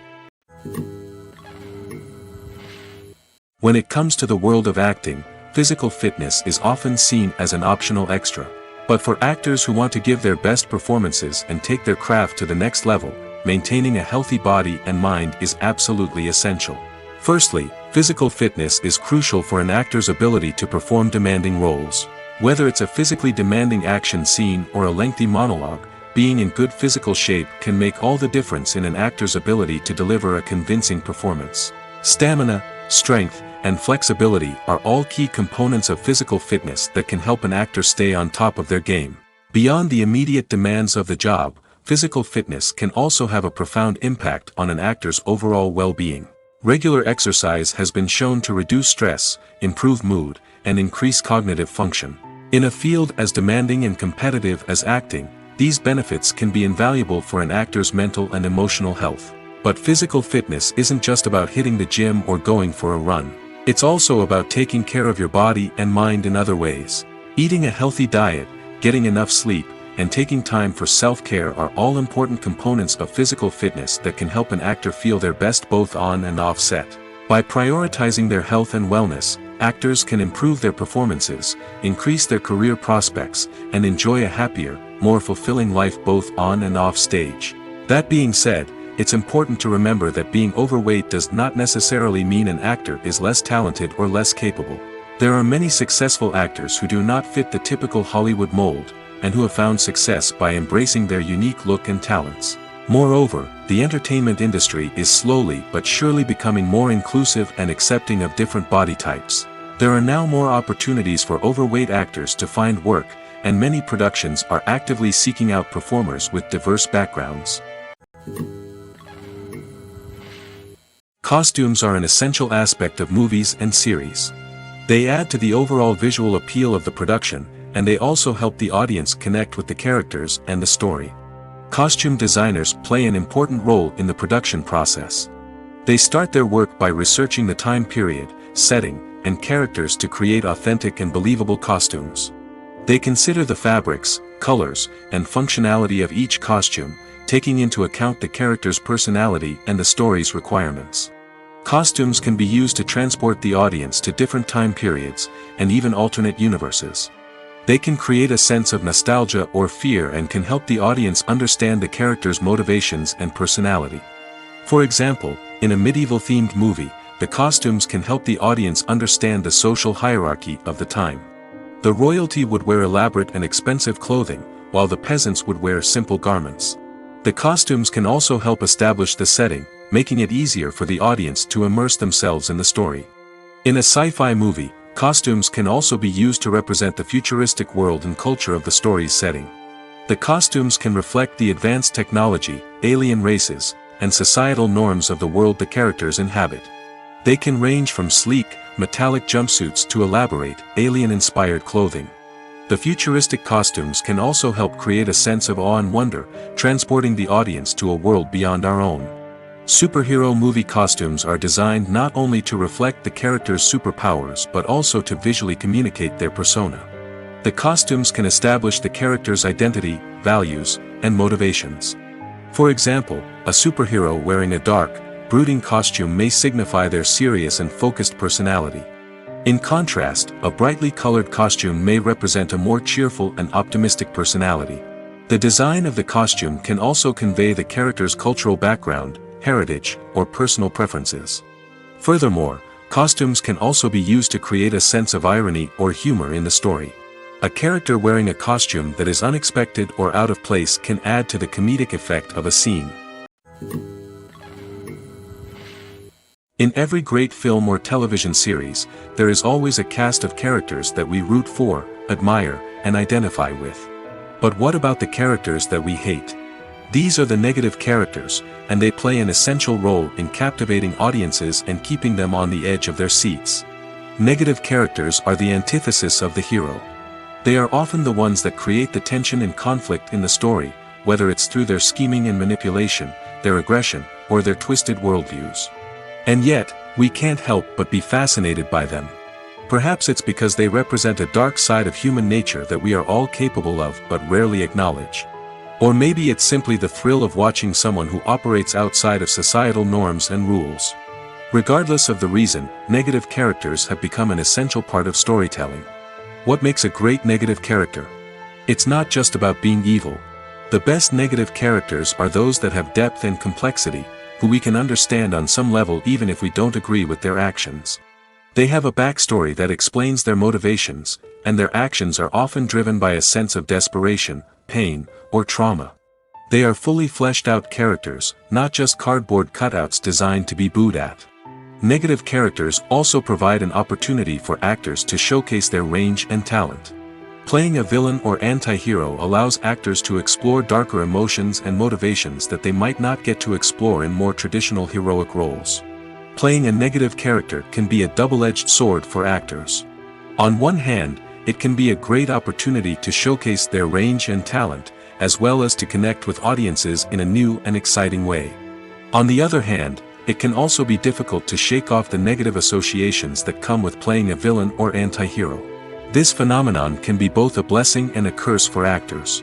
When it comes to the world of acting, physical fitness is often seen as an optional extra. But for actors who want to give their best performances and take their craft to the next level, maintaining a healthy body and mind is absolutely essential. Firstly, physical fitness is crucial for an actor's ability to perform demanding roles. Whether it's a physically demanding action scene or a lengthy monologue, being in good physical shape can make all the difference in an actor's ability to deliver a convincing performance. Stamina, strength, and flexibility are all key components of physical fitness that can help an actor stay on top of their game. Beyond the immediate demands of the job, physical fitness can also have a profound impact on an actor's overall well-being. Regular exercise has been shown to reduce stress, improve mood, and increase cognitive function. In a field as demanding and competitive as acting, these benefits can be invaluable for an actor's mental and emotional health. But physical fitness isn't just about hitting the gym or going for a run. It's also about taking care of your body and mind in other ways. Eating a healthy diet, getting enough sleep, and taking time for self-care are all important components of physical fitness that can help an actor feel their best both on and off set. By prioritizing their health and wellness, actors can improve their performances, increase their career prospects, and enjoy a happier, more fulfilling life both on and off stage. That being said, it's important to remember that being overweight does not necessarily mean an actor is less talented or less capable. There are many successful actors who do not fit the typical Hollywood mold, and who have found success by embracing their unique look and talents. Moreover, the entertainment industry is slowly but surely becoming more inclusive and accepting of different body types. There are now more opportunities for overweight actors to find work, and many productions are actively seeking out performers with diverse backgrounds. Costumes are an essential aspect of movies and series. They add to the overall visual appeal of the production, and they also help the audience connect with the characters and the story. Costume designers play an important role in the production process. They start their work by researching the time period, setting, and characters to create authentic and believable costumes. They consider the fabrics, colors, and functionality of each costume, taking into account the character's personality and the story's requirements. Costumes can be used to transport the audience to different time periods, and even alternate universes. They can create a sense of nostalgia or fear and can help the audience understand the character's motivations and personality. For example, in a medieval-themed movie, the costumes can help the audience understand the social hierarchy of the time. The royalty would wear elaborate and expensive clothing, while the peasants would wear simple garments. The costumes can also help establish the setting, making it easier for the audience to immerse themselves in the story. In a sci-fi movie, costumes can also be used to represent the futuristic world and culture of the story's setting. The costumes can reflect the advanced technology, alien races, and societal norms of the world the characters inhabit. They can range from sleek, metallic jumpsuits to elaborate, alien-inspired clothing. The futuristic costumes can also help create a sense of awe and wonder, transporting the audience to a world beyond our own. Superhero movie costumes are designed not only to reflect the character's superpowers but also to visually communicate their persona. The costumes can establish the character's identity, values, and motivations. For example, a superhero wearing a dark, brooding costume may signify their serious and focused personality. In contrast, a brightly colored costume may represent a more cheerful and optimistic personality. The design of the costume can also convey the character's cultural background, heritage, or personal preferences. Furthermore, Costumes can also be used to create a sense of irony or humor in the story. A character wearing a costume that is unexpected or out of place can add to the comedic effect of a scene. In every great film or television series, there is always a cast of characters that we root for, admire, and identify with. But what about the characters that we hate? These are the negative characters, and they play an essential role in captivating audiences and keeping them on the edge of their seats. Negative characters are the antithesis of the hero. They are often the ones that create the tension and conflict in the story, whether it's through their scheming and manipulation, their aggression, or their twisted worldviews. And yet, we can't help but be fascinated by them. Perhaps it's because they represent a dark side of human nature that we are all capable of but rarely acknowledge. Or maybe it's simply the thrill of watching someone who operates outside of societal norms and rules. Regardless of the reason, negative characters have become an essential part of storytelling. What makes a great negative character? It's not just about being evil. The best negative characters are those that have depth and complexity, who we can understand on some level even if we don't agree with their actions. They have a backstory that explains their motivations, and their actions are often driven by a sense of desperation, pain, or trauma. They are fully fleshed out characters, not just cardboard cutouts designed to be booed at. Negative characters also provide an opportunity for actors to showcase their range and talent. Playing a villain or anti-hero allows actors to explore darker emotions and motivations that they might not get to explore in more traditional heroic roles. Playing a negative character can be a double-edged sword for actors. On one hand, it can be a great opportunity to showcase their range and talent, as well as to connect with audiences in a new and exciting way. On the other hand, it can also be difficult to shake off the negative associations that come with playing a villain or anti-hero. This phenomenon can be both a blessing and a curse for actors.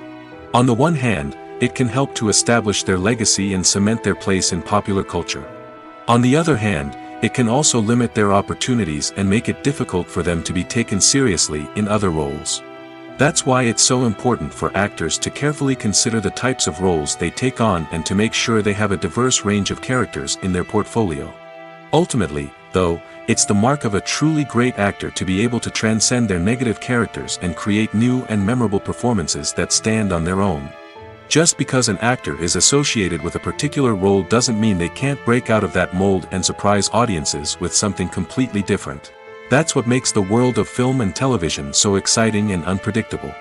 On the one hand, it can help to establish their legacy and cement their place in popular culture. On the other hand, it can also limit their opportunities and make it difficult for them to be taken seriously in other roles. That's why it's so important for actors to carefully consider the types of roles they take on and to make sure they have a diverse range of characters in their portfolio. Ultimately, though, it's the mark of a truly great actor to be able to transcend their negative characters and create new and memorable performances that stand on their own. Just because an actor is associated with a particular role doesn't mean they can't break out of that mold and surprise audiences with something completely different. That's what makes the world of film and television so exciting and unpredictable.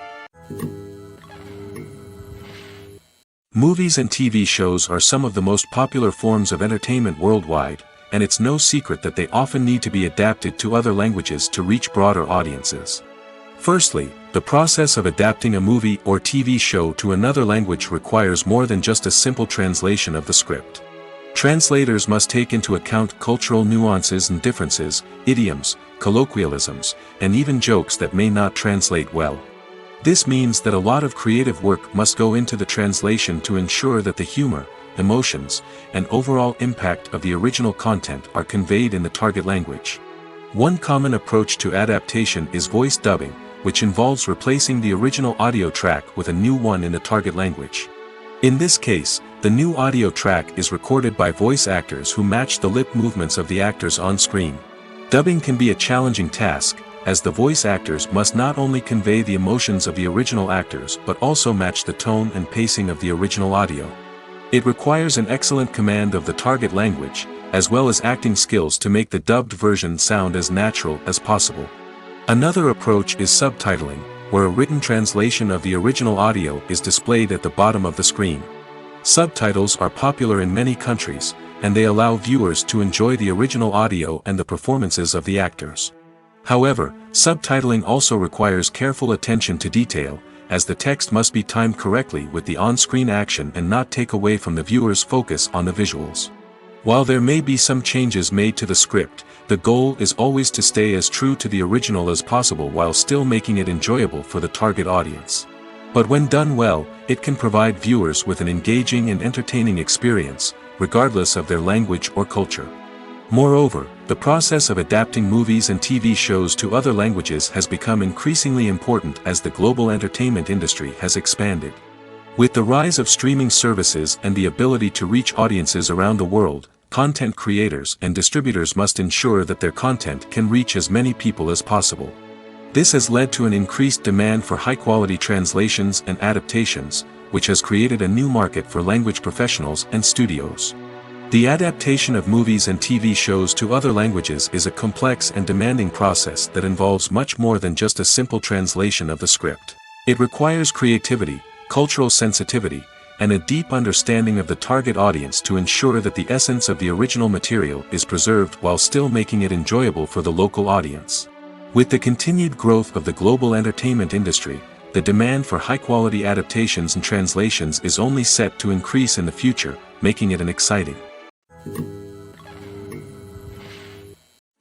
Movies and TV shows are some of the most popular forms of entertainment worldwide, and it's no secret that they often need to be adapted to other languages to reach broader audiences. Firstly, the process of adapting a movie or TV show to another language requires more than just a simple translation of the script. Translators must take into account cultural nuances and differences, idioms, colloquialisms, and even jokes that may not translate well. This means that a lot of creative work must go into the translation to ensure that the humor, emotions, and overall impact of the original content are conveyed in the target language. One common approach to adaptation is voice dubbing, which involves replacing the original audio track with a new one in the target language. In this case, the new audio track is recorded by voice actors who match the lip movements of the actors on screen. Dubbing can be a challenging task, as the voice actors must not only convey the emotions of the original actors but also match the tone and pacing of the original audio. It requires an excellent command of the target language, as well as acting skills to make the dubbed version sound as natural as possible. Another approach is subtitling, where a written translation of the original audio is displayed at the bottom of the screen. Subtitles are popular in many countries, and they allow viewers to enjoy the original audio and the performances of the actors. However, subtitling also requires careful attention to detail, as the text must be timed correctly with the on-screen action and not take away from the viewer's focus on the visuals. While there may be some changes made to the script, the goal is always to stay as true to the original as possible while still making it enjoyable for the target audience. But when done well, it can provide viewers with an engaging and entertaining experience, regardless of their language or culture. Moreover, the process of adapting movies and TV shows to other languages has become increasingly important as the global entertainment industry has expanded. With the rise of streaming services and the ability to reach audiences around the world, content creators and distributors must ensure that their content can reach as many people as possible. This has led to an increased demand for high-quality translations and adaptations, which has created a new market for language professionals and studios. The adaptation of movies and TV shows to other languages is a complex and demanding process that involves much more than just a simple translation of the script. It requires creativity, cultural sensitivity, and a deep understanding of the target audience to ensure that the essence of the original material is preserved while still making it enjoyable for the local audience. With the continued growth of the global entertainment industry, the demand for high-quality adaptations and translations is only set to increase in the future, making it an exciting.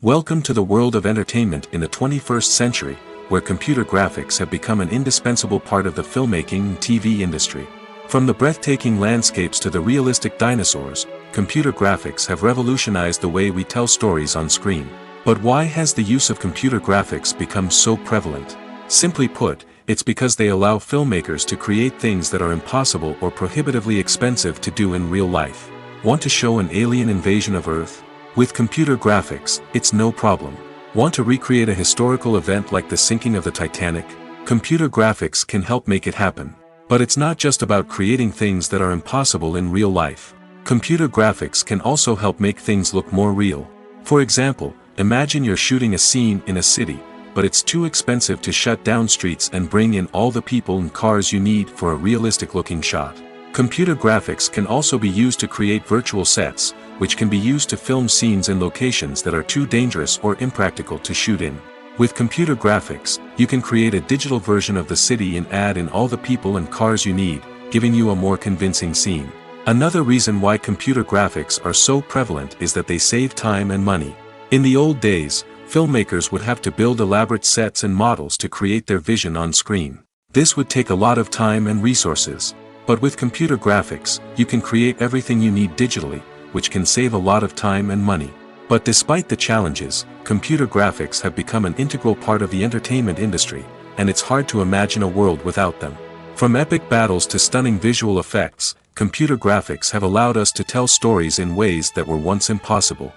Welcome to the world of entertainment in the 21st century, where computer graphics have become an indispensable part of the filmmaking and TV industry. From the breathtaking landscapes to the realistic dinosaurs, computer graphics have revolutionized the way we tell stories on screen. But why has the use of computer graphics become so prevalent? Simply put, it's because they allow filmmakers to create things that are impossible or prohibitively expensive to do in real life. Want to show an alien invasion of Earth? With computer graphics, it's no problem. Want to recreate a historical event like the sinking of the Titanic? Computer graphics can help make it happen. But it's not just about creating things that are impossible in real life. Computer graphics can also help make things look more real. For example, imagine you're shooting a scene in a city, but it's too expensive to shut down streets and bring in all the people and cars you need for a realistic-looking shot. Computer graphics can also be used to create virtual sets, which can be used to film scenes in locations that are too dangerous or impractical to shoot in. With computer graphics, you can create a digital version of the city and add in all the people and cars you need, giving you a more convincing scene. Another reason why computer graphics are so prevalent is that they save time and money. In the old days, filmmakers would have to build elaborate sets and models to create their vision on screen. This would take a lot of time and resources. But with computer graphics, you can create everything you need digitally, which can save a lot of time and money. But despite the challenges, computer graphics have become an integral part of the entertainment industry, and it's hard to imagine a world without them. From epic battles to stunning visual effects, computer graphics have allowed us to tell stories in ways that were once impossible.